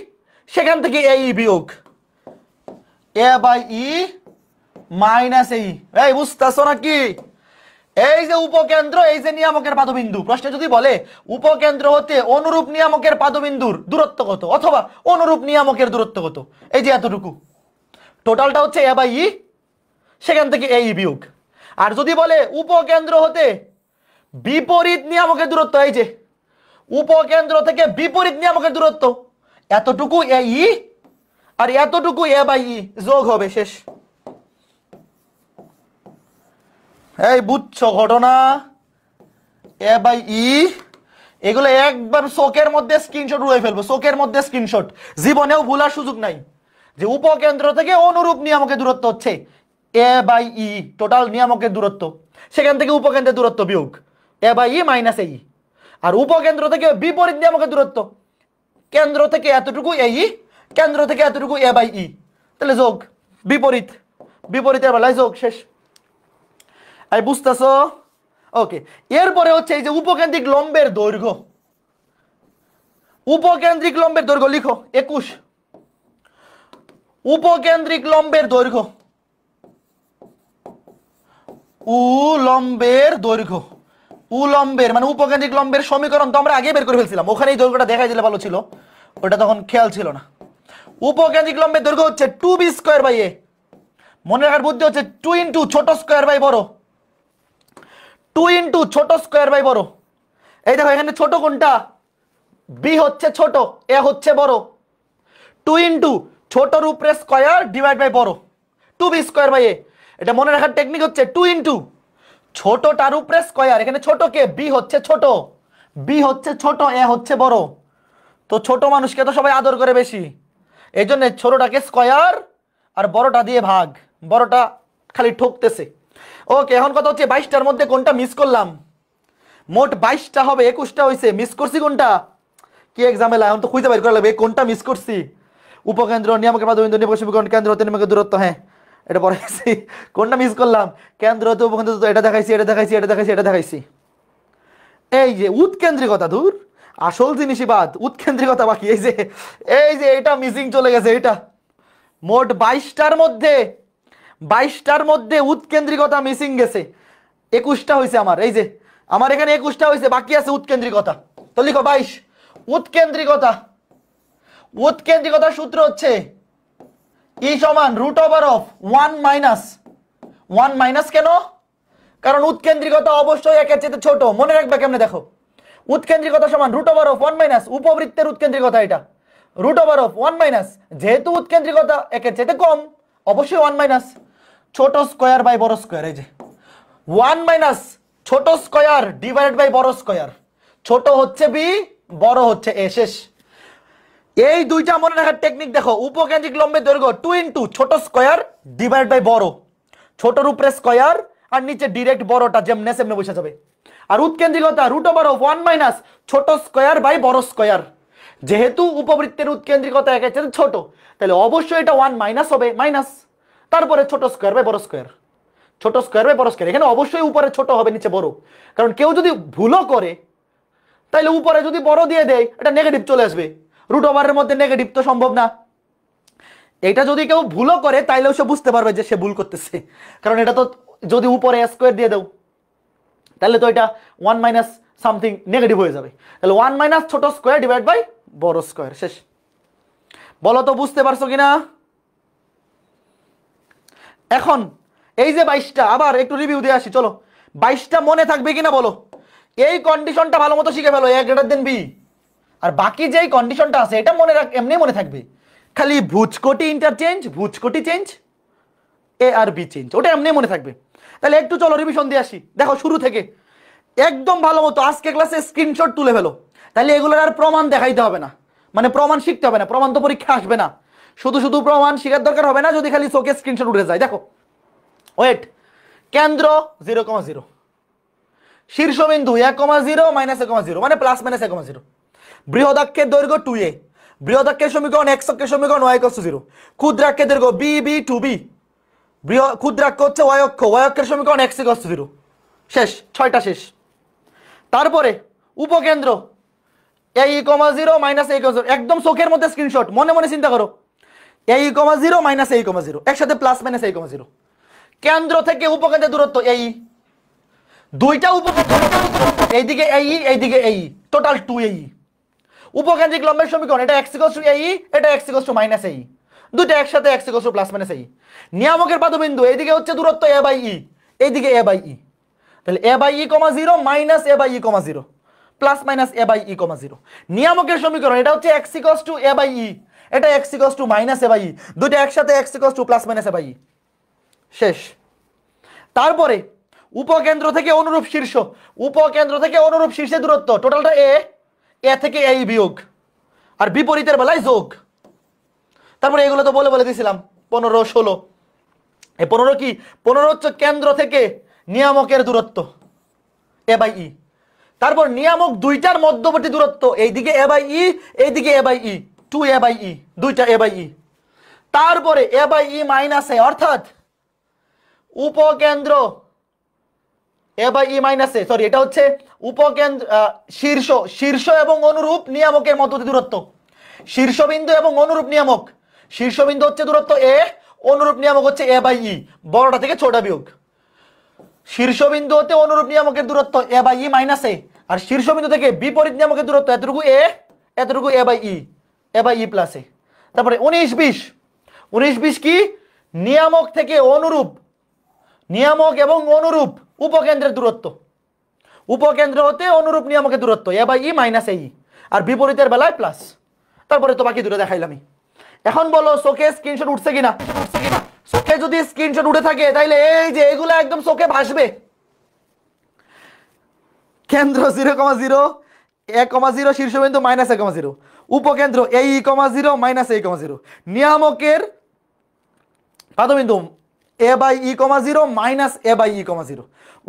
সেখান থেকে এ ই বিয়োগ এ বাই ই মাইনাস এই। এই বুঝতেছো নাকি? এই যে উপকেন্দ্র, এই যে নিয়ামকের পাদবিন্দু, প্রশ্নে যদি বলে উপকেন্দ্র হতে অনুরূপ নিয়ামকের পাদবিন্দুর দূরত্ব কত অথবা অনুরূপ নিয়ামকের দূরত্ব কত, এই যে এতটুকু, টোটালটা হচ্ছে এ বাই ই, সেখান থেকে এ ই বিয়োগ। আর যদি বলে উপকেন্দ্র হতে বিপরীত নিয়ামকের দূরত্ব, এই যে উপকেন্দ্র থেকে বিপরীত নিয়ামকের দূরত্ব এতটুকু এ ই আর এতটুকু এ বাই ই যোগ হবে, শেষ। এই বুঝছো ঘটনা? এ বাই ই এগুলো একবার চোখের মধ্যে স্ক্রিনশট উড়ে ফেলবো, চোখের মধ্যে স্ক্রিনশট, জীবনেও ভুলার সুযোগ নাই যে উপকেন্দ্র থেকে অনুরূপ নিয়ামকের দূরত্ব হচ্ছে এ বাই ই, টোটাল নিয়ামকের দূরত্ব, সেখান থেকে উপকেন্দ্রের দূরত্ব বিয়োগ এ বাই ই মাইনাস এই। আর উপকেন্দ্র থেকে বিপরীত নিয়ামকের দূরত্ব কেন্দ্র থেকে এতটুকু এ ই, কেন্দ্র থেকে এতটুকু এ বাই ই, তাহলে যোগ বিপরীত, বিপরীতের বেলায় যোগ, শেষ। এই বুঝতেছো? ওকে, এরপরে হচ্ছে এই যে উপকেন্দ্রিক লম্বের দৈর্ঘ্য, উপকেন্দ্রিক লম্বের দৈর্ঘ্য লিখো 21, উপকেন্দ্রিক লম্বের দৈর্ঘ্য, উলম্বের দৈর্ঘ্য, উলম্বের মানে উপকেন্দ্রিক লম্বের সমীকরণ তো আমরা আগে বের করে ফেলছিলাম, ওখানে এই দৈর্ঘ্যটা দেখাই দিলে ভালো ছিল, ওটা তখন খেয়াল ছিল না। উপকেন্দ্রিক লম্বের দৈর্ঘ্য হচ্ছে 2b স্কয়ার বাই a, মনে রাখার বুদ্ধি হচ্ছে 2 ইন্টু ছোট স্কয়ার বাই বড়, 2 ইন্টু ছোট স্কয়ার বাই বড়। এই দেখো এখানে ছোট কোনটা? বি হচ্ছে ছোট, এ হচ্ছে বড়, 2 ইন্টু ছোটর উপরে স্কয়ার ডিভাইড বাই বড়, 2b স্কয়ার বাই a। এটা মনে রাখার টেকনিক হচ্ছে 2 ইন্টু ছোটটার উপরে স্কয়ার, এখানে ছোট কে? বি হচ্ছে ছোট, বি হচ্ছে ছোট, এ হচ্ছে বড়, তো ছোট মানুষকে তো সবাই আদর করে বেশি, এই জন্য ছোটটাকে স্কয়ার আর বড়টা দিয়ে ভাগ, বড়টা খালি ঠকতেছে। ওকে, এখন কথা হচ্ছে 22টার মধ্যে কোনটা মিস করলাম? মোট 22টা হবে, 21টা হয়েছে, মিস করছি কোনটা? কি এক্সাম্পল, এখন তো খুঁজে বের করা লাগবে কোনটা মিস করছি। উপকেন্দ্র, নিয়ামকের পাদবিন্দু, নিয়ামক সমীকরণ, কেন্দ্র হতে নিয়ামকের দূরত্ব, হ্যাঁ এটা পরে গেছি, কোনটা মিস করলাম? কেন্দ্র হতে উপকেন্দ্র, এটা দেখাইছি, এটা দেখাইছি, এটা দেখাইছি, এটা দেখাইছি। এই যে উৎকেন্দ্রিকতা, দূর আসল জিনিসই বাদ, উৎকেন্দ্রিকতা বাকি। এই যে এটা মিসিং চলে গেছে, এটা মোট 22টার মধ্যে 22টার মধ্যে উৎকেন্দ্রিকতা মিসিং গেছে, 21টা হয়েছে আমার। এই যে আমার এখানে 21টা হয়েছে, বাকি আছে উৎকেন্দ্রিকতা। তো লিখো 22 উৎকেন্দ্রিকতা। উৎকেন্দ্রিকতার সূত্র হচ্ছে ই সমান √1 মাইনাস ওয়ান মাইনাস কেন? কারণ উৎকেন্দ্রিকতা অবশ্যই একের চেয়ে ছোট। মনে রাখবে কেমনে, দেখো উৎকেন্দ্রিকতা সমান root over of one minus উপবৃত্তের উৎকেন্দ্রিকতা, এটা root over of one minus, যেহেতু উৎকেন্দ্রিকতা একের চেয়ে কম অবশ্যই ওয়ান মাইনাস ছোট স্কোয়ার বাই বড় স্কোয়ার। এই যে ওয়ান মাইনাস ছোট স্কোয়ার ডিভাইডেড বাই বড় স্কোয়ার, ছোট হচ্ছে বি, বড় হচ্ছে এ। শেষ। এই দুইটা মনে রাখার টেকনিক দেখো, উপকেন্দ্রিক লম্বের দৈর্ঘ্য 2 ইন্টু ছোট স্কোয়ার ডিভাইড বাই বড়, ছোটর উপরে স্কোয়ার আর নিচে ডিরেক্ট বড়টা যেমনে সেমনে বসে যাবে। আর উৎকেন্দ্রিকতা root over of one minus ছোট স্কোয়ার বাই বড় স্কোয়ার, যেহেতু উপবৃত্তের উৎকেন্দ্রিকতা একের চেয়ে ছোট তাহলে অবশ্যই এটা ওয়ান মাইনাস হবে, মাইনাস তারপরে ছোট স্কোয়ার বাই বড় স্কোয়ার, ছোট স্কোয়ার বাই বড় স্কোয়ার। এখানে অবশ্যই উপরে ছোট হবে নিচে বড়, কারণ কেউ যদি ভুলও করে তাহলে উপরে যদি বড় দিয়ে দেয় এটা নেগেটিভ চলে আসবে, রুট ওভারের মধ্যে নেগেটিভ তো সম্ভব না। এটা যদি কেউ ভুলও করে তাইলেও সে বুঝতে পারবে যে সে ভুল করতেছে, কারণ এটা তো যদি উপরে স্কোয়ার দিয়ে দাও তাহলে তো এটা ওয়ান মাইনাস সামথিং নেগেটিভ হয়ে যাবে। তাহলে ওয়ান মাইনাস ছোট স্কোয়ার ডিভাইড বাই বড় স্কোয়ার। শেষ। বলো তো বুঝতে পারছো কিনা? এখন এই যে 22টা, আবার একটু রিভিউ দিয়ে আসি চলো, 22টা মনে থাকবে কিনা বলো? এই কন্ডিশনটা ভালো মতো শিখে ফেলো, এ গ্রেটার দেন বি। আর বাকি যেই কন্ডিশনটা আছে এটা মনে রাখ, এমনি মনে থাকবে, খালি ভুজকোটি ইন্টারচেঞ্জ, ভুজকোটি চেঞ্জ, এ আর বি চেঞ্জ, ওটা এমনি মনে থাকবে। তাহলে একটু চলো রিভিশন দিয়ে আসি। দেখো শুরু থেকে একদম ভালো মতো আজকে ক্লাসে স্ক্রিনশট তুলে ফেলো, তাহলে এগুলোর আর প্রমাণ দেখাইতে হবে না, মানে প্রমাণ শিখতে হবে না, প্রমাণ তো পরীক্ষা আসবে না, শুধু শুধু প্রমাণ শেখার দরকার হবে না যদি খালি চোখে স্ক্রিনশট উঠে যায়। দেখো ওয়েট, কেন্দ্র 0,0, শীর্ষবিন্দু 1,0 মাইনাস 1,0 মানে প্লাস মাইনাস 1,0, বৃহদাক্ষের দৈর্ঘ্য 2a, বৃহদাক্ষের সমীকরণ x অক্ষের সমীকরণ y 0, ক্ষুদ্রাক্ষের দৈর্ঘ্য b b 2b, ক্ষুদ্রাক্ষ হচ্ছে y অক্ষ, y অক্ষের সমীকরণ x 0। শেষ, 6টা শেষ। তারপরে উপকেন্দ্র a,0 মাইনাস a,0, একদম চোখের মধ্যে স্ক্রিনশট, মনে মনে চিন্তা করো, a,0 মাইনাস a,0 একসাথে প্লাস মাইনাস a,0। কেন্দ্র থেকে উপকেন্দ্রের দূরত্ব এই দুইটা এইদিকে এই এইদিকে এই, টোটাল 2a। উপকেন্দ্রিক লম্বের সমীকরণ এটা x a, এটা x মাইনাস a, দুটো একসাথে x প্লাস মাইনাস a। নিয়ামকের পাদবিন্দু এইদিকে হচ্ছে দূরত্ব a বাই e, এইদিকে a বাই e, তাহলে a by e, 0 minus a by e, 0 plus minus a by e, 0। নিয়ামকের সমীকরণ এটা হচ্ছে x a বাই e, এটা x minus a by e, দুটো একসাথে x plus minus a by e। শেষ। তারপরে উপকেন্দ্র থেকে অনুরূপ শীর্ষ, উপকেন্দ্র থেকে অনুরূপ শীর্ষের দূরত্ব টোটালটা এ থেকে এই বিয়োগ, আর বিপরীতের বেলায় যোগ। তারপরে এগুলো তো বলে দিয়েছিলাম 15 16। এই 15 কি? 15 হচ্ছে কেন্দ্র থেকে নিয়ামকের দূরত্ব এ বাই ই। তারপর নিয়ামক দুইটার মধ্যবর্তী দূরত্ব এইদিকে এ বাই ই, এইদিকে এ বাই ই, 2a বাই ই, দুইটা এ বাই ই। তারপরে এ বাই ই মাইনাস এ, অর্থাৎ উপকেন্দ্র a by e minus a, sorry এটা হচ্ছে উপকেন্দ্র শীর্ষ এবং অনুরূপ নিয়ামকের মধ্যবর্তী দূরত্ব, শীর্ষবিন্দু এবং অনুরূপ নিয়ামক, শীর্ষবিন্দু হচ্ছে দূরত্ব এ, অনুরূপ নিয়ামক হচ্ছে এ বাই ই, বড়টা থেকে ছোটা বিয়োগ। শীর্ষবিন্দু হতে অনুরূপ নিয়ামকের দূরত্ব এ বাই ই মাইনাস এ, আর শীর্ষবিন্দু থেকে বিপরীত নিয়ামকের দূরত্ব এতটুকু এ, এতটুকু এ বাই ই প্লাস এ। তারপরে 19 20 কি? নিয়ামক থেকে অনুরূপ, নিয়ামক এবং অনুরূপ উপকেন্দ্রের দূরত্ব, উপকেন্দ্র হতে অনুরূপ নিয়ামকের দূরত্ব এ বাই ই মাইনাস এ, আর বিপরীতের বেলায় প্লাস। তারপরে তো বাকি দুটো দেখাইলামই। এখন বলো চোখে স্ক্রিনশট উঠছে কিনা? চোখে যদি স্ক্রিনশট উঠে থাকে তাইলে এই যে এগুলো একদম চোখে ভাসবে। কেন্দ্র 0,0 1,0, শীর্ষবিন্দু মাইনাস 1,0, উপকেন্দ্র এই 0 মাইনাস এই 0, নিয়ামকের পাদবিন্দু a by e, 0 minus a by e, 0,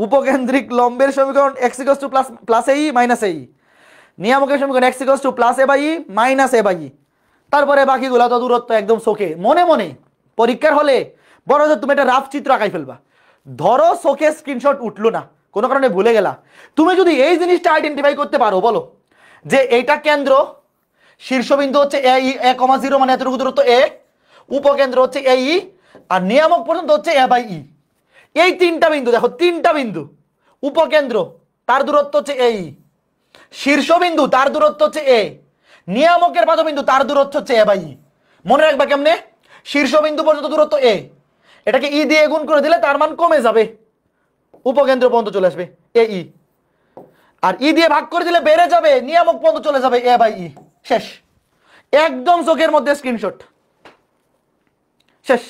উপকেন্দ্রিক লম্বের সমীকরণ x plus a minus a, নিয়ামকের সমীকরণ x plus a by e minus a by e. তারপরে বাকিগুলো তো দূরত্ব একদম চোখে মনে মনে পরীক্ষার হলে বড় যে তুমি একটা রাফ চিত্র আঁকাই ফেলবা। ধরো চোখে স্ক্রিনশট উঠলো না, কোনো কারণে ভুলে গেলা, তুমি যদি এই জিনিসটা আইডেন্টিফাই করতে পারো, বলো যে এইটা কেন্দ্র, শীর্ষবিন্দু হচ্ছে এ 0 মানে এতটুকু দূরত্ব এ, উপকেন্দ্র হচ্ছে এ ই, আর নিয়ামক পর্যন্ত হচ্ছে এ বাই ই। এই তিনটা বিন্দু দেখো, তিনটা বিন্দু, উপকেন্দ্র তার দূরত্ব হচ্ছে এ ই, শীর্ষবিন্দু তার দূরত্ব হচ্ছে এ, নিয়ামকের পাদবিন্দু তার দূরত্ব হচ্ছে এ বাই ই। মনে রাখবা কেমনে? শীর্ষবিন্দু পর্যন্ত দূরত্ব এ, এটাকে ই দিয়ে গুণ করে দিলে তার মান কমে যাবে, উপকেন্দ্র পর্যন্ত চলে আসবে এ ই, আর ই দিয়ে ভাগ করে দিলে বেড়ে যাবে, নিয়ামক পর্যন্ত চলে যাবে এ বাই ই। শেষ, একদম চোখের মধ্যে স্ক্রিনশট, শেষ।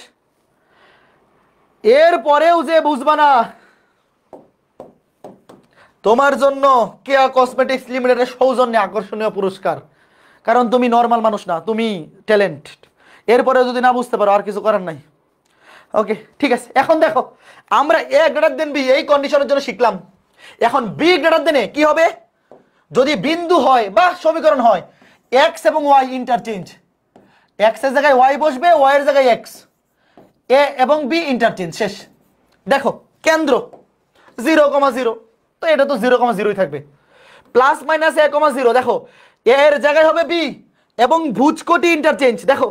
এর পরেও যে বুঝবা না, তোমার জন্য কেয়া কসমেটিক্স লিমিটেডের সৌজন্যে আকর্ষণীয় পুরস্কার, কারণ তুমি নর্মাল মানুষ না, তুমি ট্যালেন্ট। এরপরে যদি না বুঝতে পারো আর কিছু করার নাই। ওকে, ঠিক আছে। এখন দেখো আমরা এ গ্রেটার দেন বি এই কন্ডিশনের জন্য শিখলাম। এখন বি গ্রেটার দেন এ কি হবে? যদি বিন্দু হয় বা সমীকরণ হয় এক্স এবং ওয়াই ইন্টারচেঞ্জ, এক্স এর জায়গায় ওয়াই বসবে, ওয়াই এর জায়গায় এক্স, এ এবং বি ইন্টারচেঞ্জ, শেষ। দেখো কেন্দ্র 0,0, তো এটা তো 0,0ই থাকবে। প্লাস মাইনাস a,0, দেখো এ এর জায়গায় হবে বি এবং ভুজ কোটি ইন্টারচেঞ্জ, দেখো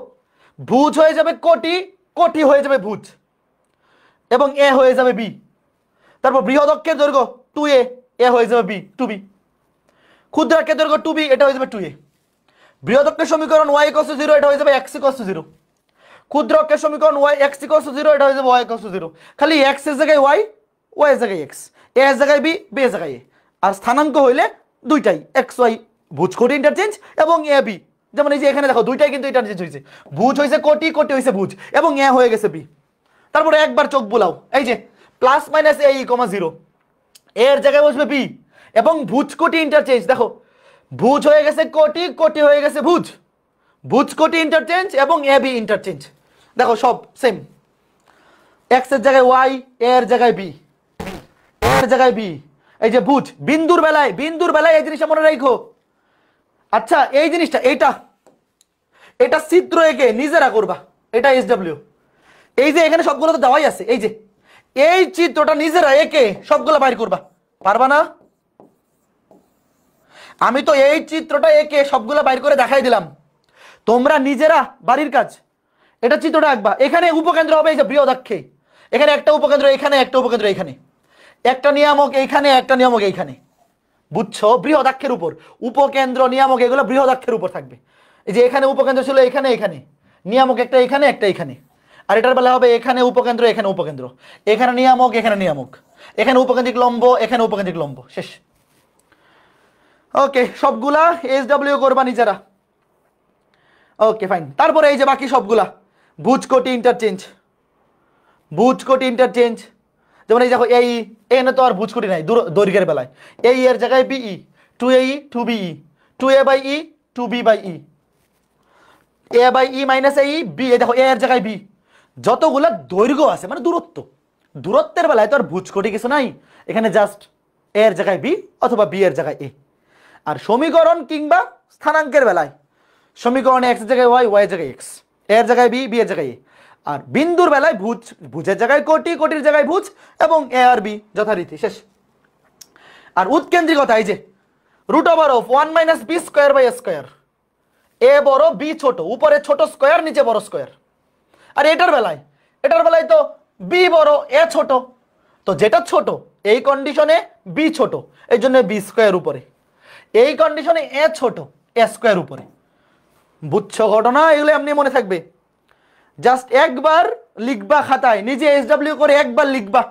ভুজ হয়ে যাবে কোটি, কোটি হয়ে যাবে ভুজ এবং এ হয়ে যাবে বি। তারপর বৃহদক্ষের দৈর্ঘ্য 2a, এ হয়ে যাবে বি 2b। ক্ষুদ্রাক্ষের দৈর্ঘ্য 2b, এটা হয়ে যাবে 2a। বৃহদক্ষের সমীকরণ y = 0, এটা হয়ে যাবে x = 0। ক্ষুদ্রাক্ষের সমীকরণ y x = 0, এটা হয়ে যাবে y = 0। খালি x এর জায়গায় y, y এর জায়গায় x, a এর জায়গায় b, b এর জায়গায় a। আর স্থানাঙ্ক হইলে দুইটাই x y ভুজ কোটি ইন্টারচেঞ্জ এবং a b। যেমন এই যে এখানে দেখো দুইটাই কিন্তু ইন্টারচেঞ্জ হয়েছে, ভুজ হয়েছে কোটি, কোটি হয়েছে ভুজ এবং a হয়ে গেছে b। তারপরে একবার চোখ বুলাও, এই যে প্লাস মাইনাস a, 0, এর জায়গায় বসবে b এবং ভুজ কোটি ইন্টারচেঞ্জ, দেখো ভুজ হয়ে গেছে কোটি, কোটি হয়ে গেছে ভুজ, ভুজ কোটি ইন্টারচেঞ্জ এবং এ বি ইন্টারচেঞ্জ, দেখো সব সেম। এক্স এর জায়গায় ওয়াই, এর জায়গায় বি, এর জায়গায় বি। এই যে ভুজ বিন্দুর বেলায়, বিন্দুর বেলায় এই জিনিসটা মনে রাখো। আচ্ছা এই জিনিসটা, এটা চিত্র এঁকে নিজেরা করবা, এটা SW। এই যে এখানে সবগুলো তো দেওয়াই আছে, এই যে এই চিত্রটা নিজেরা এঁকে সবগুলো বাইর করবা, পারবা না? আমি তো এই চিত্রটা এঁকে সবগুলো বাইর করে দেখাই দিলাম, তোমরা নিজেরা বাড়ির কাজ এটা চিত্রটা আঁকবা। এখানে উপকেন্দ্র হবে এই যে বৃহদাক্ষে, এখানে একটা উপকেন্দ্র, এখানে একটা উপকেন্দ্র, এখানে একটা নিয়ামক, এইখানে একটা নিয়ামক, এইখানে, বুঝছো? বৃহদাক্ষের উপর উপকেন্দ্র, নিয়ামক এগুলো বৃহদাক্ষের উপর থাকবে। এই যে এখানে উপকেন্দ্র ছিল, এখানে, এখানে নিয়ামক একটা, এখানে একটা, এখানে। আর এটার বেলা হবে এখানে উপকেন্দ্র, এখানে উপকেন্দ্র, এখানে নিয়ামক, এখানে নিয়ামক, এখানে উপকেন্দ্রিক লম্ব, এখানে উপকেন্দ্রিক লম্ব, শেষ। ওকে, সবগুলা SW করবা নিজেরা। Okay fine. তারপরে এই যে বাকি সবগুলা ভুজ কোটি ইন্টারচেঞ্জ, ভুজ কোটি ইন্টারচেঞ্জ, যেমন এই দেখো এই এখানে তো আর ভুজ কোটি নাই দৈর্ঘ্যের বেলায়, এই এর জায়গায় BE, 2AE 2BE, 2A/E 2B/E, A/E minus AE B, এই দেখো এ এর জায়গায় বি। যতগুলা দৈর্ঘ্য আছে মানে দূরত্ব, দূরত্বের বেলায় তো আর ভুজ কোটি কিছু নাই, এখানে জাস্ট এ এর জায়গায় বি অথবা বি এর জায়গায় এ। আর সমীকরণ কিংবা স্থানাঙ্কের বেলায় সমীকরণে এক্স এর জায়গায় ওয়াই, ওয়াই এর জায়গায় এক্স, এর জায়গায় বি, বি এর জায়গায় এ। আর বিন্দুর বেলায় ভুজ, ভুজের জায়গায় কোটি, কোটির জায়গায় ভুজ এবং এ আর বি যথারীতি, শেষ। আর উৎকেন্দ্রিকতা এই যে √1 - b² বাই a স্কয়ার, এ বড় বি ছোট, উপরে ছোট স্কয়ার, নিচে বড় স্কয়ার। আর এটার বেলায় তো বি বড় এ ছোট, তো যেটা ছোট এই কন্ডিশনে বি ছোট, এই জন্য b² উপরে, এই কন্ডিশনে এ ছোট, a² উপরে। বুঝছো ঘটনা? এগুলো এমনি মনে থাকবে, জাস্ট একবার লিখবা খাতায়, নিজে SW করে একবার লিখবা,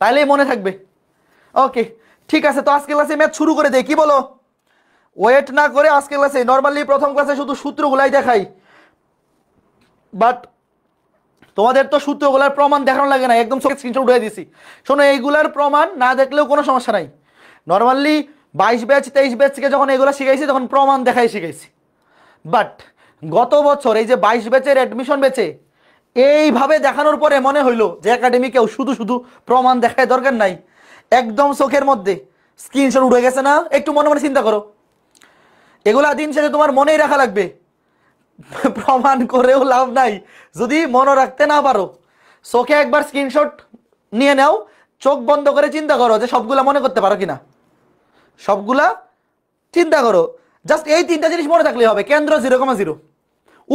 তাইলেই মনে থাকবে। ওকে ঠিক আছে, তো আজকে ক্লাসে ম্যাথ শুরু করে দেই, কি বলো? ওয়েট না করে আজকে ক্লাসে, নর্মালি প্রথম ক্লাসে শুধু সূত্রগুলাই দেখাই, বাট তোমাদের তো সূত্রগুলার প্রমাণ দেখানো লাগে না, একদম স্ক্রিনশট উঠিয়ে দিছি। শোনো, এইগুলার প্রমাণ না দেখলেও কোনো সমস্যা নাই। নর্মালি 22 ব্যাচ 23 ব্যাচ থেকে যখন এগুলো শিখাইছি তখন প্রমাণ দেখাই শিখাইছি, বাট গত বছর এই যে 22 ব্যাচের অ্যাডমিশন ব্যাচে এইভাবে দেখানোর পরে মনে হইলো যে একাডেমিকেও শুধু শুধু প্রমাণ দেখায় দরকার নাই, একদম চোখের মধ্যে স্ক্রিনশট উঠে গেছে না? একটু মনে মনে চিন্তা করো, এগুলা দিন শেষে তোমার মনেই রাখা লাগবে, প্রমাণ করেও লাভ নাই যদি মনে রাখতে না পারো। চোখে একবার স্ক্রিনশট নিয়ে নাও, চোখ বন্ধ করে চিন্তা করো যে সবগুলা মনে করতে পারো কিনা, সবগুলা চিন্তা করো। জাস্ট এই তিনটা জিনিস মনে থাকলেই হবে। কেন্দ্র 0,0,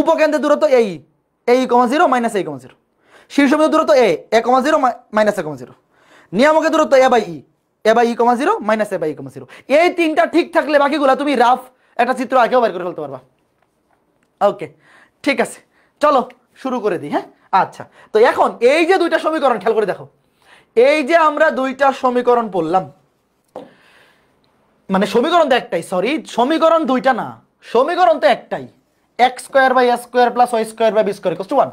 উপকেন্দ্রের দূরত্ব এই 0 মাইনাস a, 0, শীর্ষবিন্দু দূরত্ব a 0 মাইনাস a, 0, নিয়ামকের দূরত্ব a/e, a/e, 0 মাইনাস a/e, 0। এই তিনটা ঠিক থাকলে বাকিগুলা তুমি রাফ একটা চিত্র আগেও বের করে ফেলতে পারবা। ওকে ঠিক আছে, চলো শুরু করে দিই। হ্যাঁ, আচ্ছা, তো এখন এই যে দুইটা সমীকরণ খেয়াল করে দেখো, এই যে আমরা দুইটা সমীকরণ পড়লাম, মানে সমীকরণ তো একটাই, সরি সমীকরণ দুইটা না, সমীকরণ তো একটাই, x square by s square plus y square by b square equals to 1।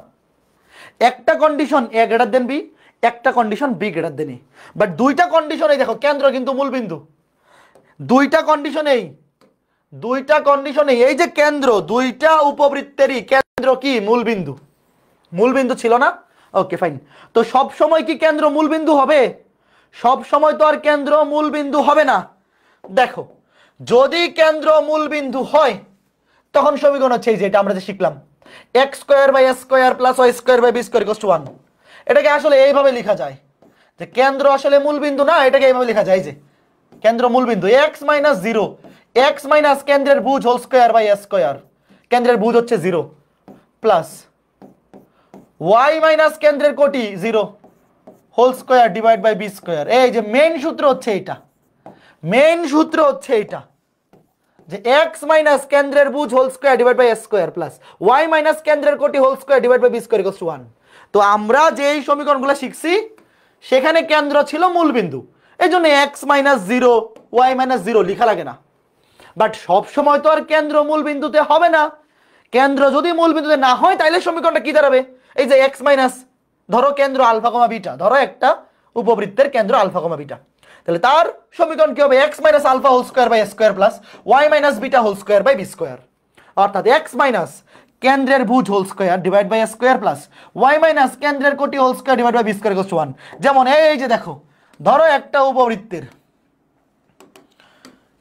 একটা condition a greater than b, একটা condition b greater than a. But দুইটা কন্ডিশনেই দেখো কেন্দ্র কিন্তু মূল বিন্দু, দুইটা কন্ডিশনেই এই যে কেন্দ্র, দুইটা উপবৃত্তেরই কেন্দ্র কি মূল বিন্দু, মূল বিন্দু ছিল না? Okay fine. তো সব সময় কি কেন্দ্র মূল বিন্দু হবে? সব সময় তো আর কেন্দ্র মূল বিন্দু হবে না। দেখো যদি কেন্দ্র মূল বিন্দু হয় তখন সমীকরণ হচ্ছে এই যে এটা আমরা যে শিখলাম, x square by s square plus y square by b square equals to 1। এটাকে আসলে এইভাবে লেখা যায় যে কেন্দ্র আসলে মূল বিন্দু না, এটাকে এইভাবে লেখা যায় যে কেন্দ্র মূল বিন্দু এক্স মাইনাস 0, এক্স মাইনাস কেন্দ্রের ভুজ whole square by s square, কেন্দ্রের ভুজ হচ্ছে 0, প্লাস ওয়াই মাইনাস কেন্দ্রের কোটি 0 whole square divide by b square. এই যে মেইন সূত্র হচ্ছে এইটা, মেইন সূত্র হচ্ছে এইটা যে এক্স মাইনাস কেন্দ্রের ভুজ whole square divide by s square plus y minus কেন্দ্রের কোটি whole square divide by b square equals to 1। তো আমরা যেই সমীকরণগুলো শিখছি সেখানে কেন্দ্র ছিল মূল বিন্দু, এই জন্য এক্স মাইনাস 0 ওয়াই মাইনাস 0 লেখা লাগে না। বাট সব সময় তো আর কেন্দ্র মূল বিন্দুতে হবে না, কেন্দ্র যদি মূল বিন্দুতে না হয় তাহলে সমীকরণটা কি দাঁড়াবে? এই যে এক্স মাইনাস, ধরো কেন্দ্র আলফা কমা বিটা, ধরো একটা উপবৃত্তের কেন্দ্র আলফা কমা বিটা, তাহলে তার সমীকরণ কি হবে? X minus alpha whole square by square plus y minus beta whole square by b square, অর্থাৎ এক্স মাইনাস কেন্দ্রের ভুজ whole square divide by square plus y minus কেন্দ্রের কোটি whole square divide by b square equals to 1। যেমন এই যে দেখো, ধরো একটা উপবৃত্তের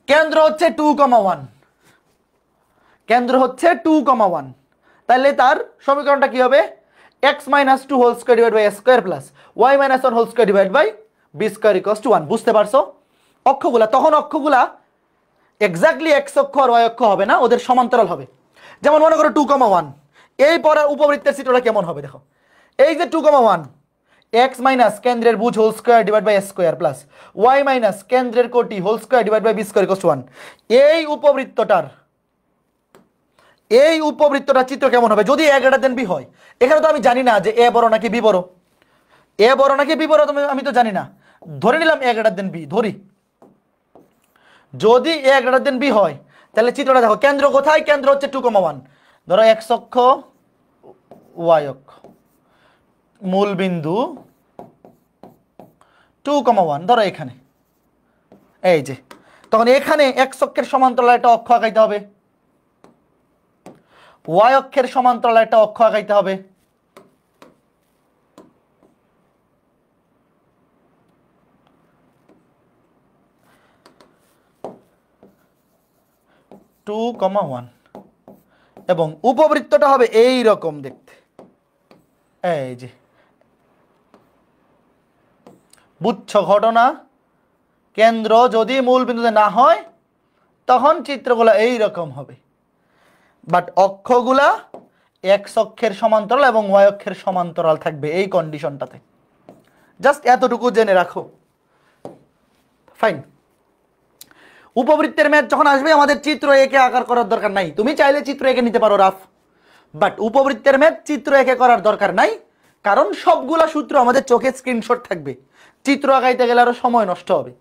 কেন্দ্র হচ্ছে 2,1, কেন্দ্র হচ্ছে 2,1, তাহলে তার সমীকরণটা কি হবে? X minus 2 whole square divide by square plus y minus 1 whole square divide by b square equals to 1। বুঝতে পারছো? অক্ষগুলা তখন অক্ষগুলা এক্স্যাক্টলি এক্স অক্ষ আর ওয়াই অক্ষ হবে না, ওদের সমান্তরাল হবে। যেমন মনে করো 2,1, এই পরের উপবৃত্তের চিত্রটা কেমন হবে দেখো, এই যে 2,1 এক্স মাইনাস কেন্দ্রের ভুজ whole square divide by square plus y minus কেন্দ্রের কোটি whole square divide by b square equals to 1। এই উপবৃত্তটার চিত্র কেমন হবে যদি এ গ্রেটার দেন বি হয়? এখানে তো আমি জানি না যে এ বড় নাকি বি বড়, এ বড় নাকি বি বড় আমি তো জানি না, ধরে নিলাম এ গ্রেটার দেন বি। ধরি যদি এ গ্রেটার দেন বি হয় তাহলে চিত্রটা দেখো, কেন্দ্র কোথায়? কেন্দ্র হচ্ছে 2,1, ধরো এক্স অক্ষ ওয়াই অক্ষ, মূল বিন্দু 2,1 ধরো এখানে, এই যে তখন এখানে এক্স অক্ষের সমান্তরাল একটা অক্ষ আঁকাইতে হবে, ওয়াই অক্ষের সমান্তরাল একটা অক্ষ আঁকাইতে হবে, এবং উপবৃত্তটা হবে এই রকম দেখতে, এই যে বুঝছো ঘটনা? কেন্দ্র যদি মূল বিন্দুতে না হয় তখন চিত্রগুলো এই রকম হবে, বাট অক্ষগুলা এক্স অক্ষের সমান্তরাল এবং ওয়াই অক্ষের সমান্তরাল থাকবে এই কন্ডিশনটাতে। জাস্ট এতটুকু জেনে রাখো, ফাইন। উপবৃত্তের ম্যাথ যখন আসবে আমাদের চিত্র একে আকার করার দরকার নাই, তুমি চাইলে চিত্র একে নিতে পারো রাফ, বাট উপবৃত্তের ম্যাথ চিত্র একে করার দরকার নাই, কারণ সবগুলা সূত্র আমাদের চোখে স্ক্রিনশট থাকবে, চিত্র আঁকাইতে গেলে আরো সময় নষ্ট হবে।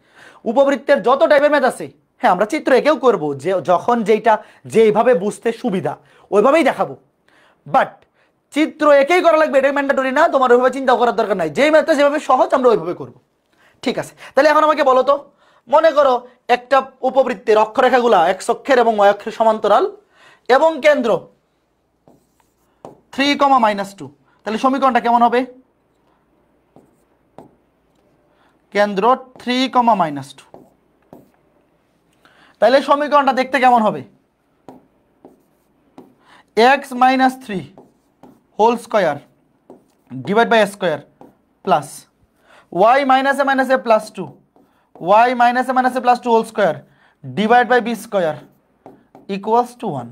উপবৃত্তের যত টাইপের ম্যাথ আছে, হ্যাঁ আমরা চিত্র একেও করব, যে যখন যেইটা যেইভাবে বুঝতে সুবিধা ওইভাবেই দেখাবো, বাট চিত্র একেই করা লাগবে এটাই ম্যান্ডেটরি না, তোমার ওইভাবে চিন্তা করার দরকার নাই, যেই ম্যাথটা যেভাবে সহজ আমরা ওইভাবে করব। ঠিক আছে, তাহলে এখন আমাকে বলো তো, মনে করো একটা উপবৃত্তের অক্ষরেখাগুলা এক্স অক্ষের এবং ওয়াই অক্ষের সমান্তরাল এবং কেন্দ্র 3,-2, তাহলে সমীকরণটা কেমন হবে? কেন্দ্র 3,-2, তাহলে সমীকরণটা দেখতে কেমন হবে? X minus 3 whole square divide by square plus y মাইনাসে মাইনাসে প্লাস 2 ওয়াই মাইনাসে মাইনাসে plus 2 whole square divide by b square equals to 1।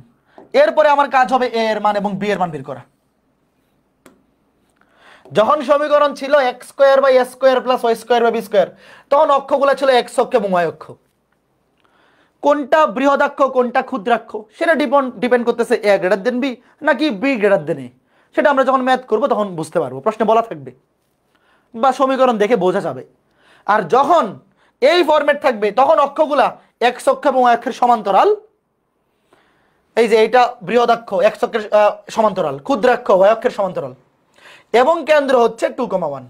এরপরে আমার কাজ হবে এ এর মান এবং বি এর মান বের করা। যখন সমীকরণ ছিল x square by s square plus y square by b square, তখন অক্ষগুলো ছিল এক্স অক্ষ এবং ওয়াই অক্ষ। কোনটা বৃহদাক্ষ কোনটা ক্ষুদ্রাক্ষ সেটা ডিপেন্ড করতেছে এ গ্রেটার দেন বি নাকি বি গ্রেটার দেন এ। সেটা আমরা যখন ম্যাথ করব তখন বুঝতে পারবো, প্রশ্নে বলা থাকবে বা সমীকরণ দেখে বোঝা যাবে। আর যখন এই ফরম্যাট থাকবে তখন অক্ষগুলা এক্স অক্ষ এবং ওয়াই অক্ষের সমান্তরাল, এই যে এটা বৃহদাক্ষ এক্স অক্ষের সমান্তরাল, ক্ষুদ্রাক্ষ ওয়াই অক্ষের সমান্তরাল, এবং কেন্দ্র হচ্ছে 2,1,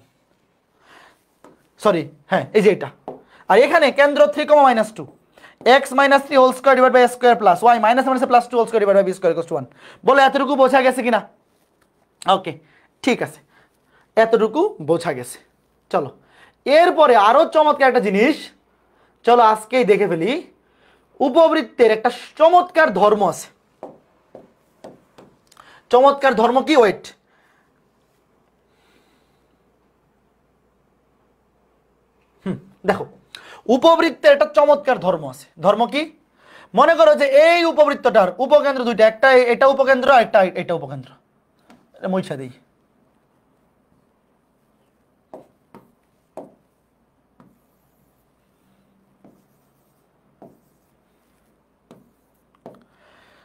সরি হ্যাঁ এই যে এটা, আর এখানে কেন্দ্র 3,-2, x - 3 whole square divide by a square plus y - -+ 2 whole square divide by b square equals to 1। বলে এতটুকু বোঝা গেছে কিনা? ওকে ঠিক আছে, এতটুকু বোঝা গেছে। চলো এরপরে আরো চমৎকার একটা জিনিস, চলো আজকেই দেখে ফেলি। উপবৃত্তের একটা চমৎকার ধর্ম আছে। চমৎকার ধর্ম কি? ওয়েট, দেখো উপবৃত্তের একটা চমৎকার ধর্ম আছে। ধর্ম কি? মনে করো যে এই উপবৃত্তটার উপকেন্দ্র দুইটা, একটা এটা উপকেন্দ্র, একটা এটা উপকেন্দ্র। মুইছা দিই,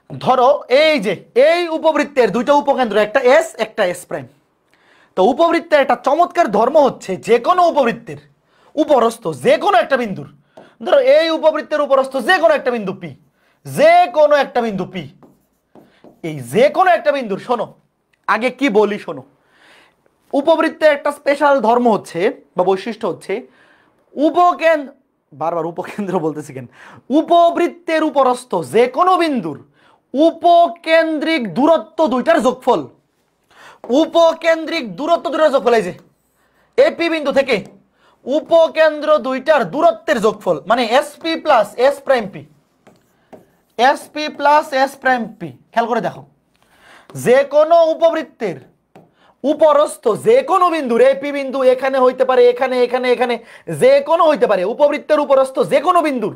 ধরো এই যে এই উপবৃত্তের দুইটা উপকেন্দ্র, একটা এস একটা এস প্রাইম। তো উপবৃত্তের একটা চমৎকার ধর্ম হচ্ছে যে কোনো উপবৃত্তের উপরস্থ যে কোনো একটা বিন্দুর, ধরো এই উপবৃত্তের উপরস্থ যে কোনো একটা বিন্দু পি, যে কোনো একটা বিন্দু পি, এই যে কোনো একটা বিন্দুর, শোনো আগে কি বলি শোনো, উপবৃত্তের একটা স্পেশাল ধর্ম হচ্ছে বা বৈশিষ্ট্য হচ্ছে উপকেন্দ্র, বারবার উপকেন্দ্র বলতেছি কেন, উপবৃত্তের উপরস্থ যে কোনো বিন্দুর উপকেন্দ্রিক দূরত্ব দুইটার যোগফল। উপকেন্দ্রিক দূরত্ব দুইটার যোগফল, এই যে এপি বিন্দু থেকে উপকেন্দ্র দুইটার দূরত্বের যোগফল, মানে SP plus S prime P, SP plus S prime P. খেয়াল করে দেখো, যে কোনো উপবৃত্তের উপরস্থ যে কোনো বিন্দুর, এপি বিন্দু এখানে হইতে পারে, এখানে এখানে এখানে যে কোনো হইতে পারে, উপবৃত্তের উপরস্থ যে কোনো বিন্দুর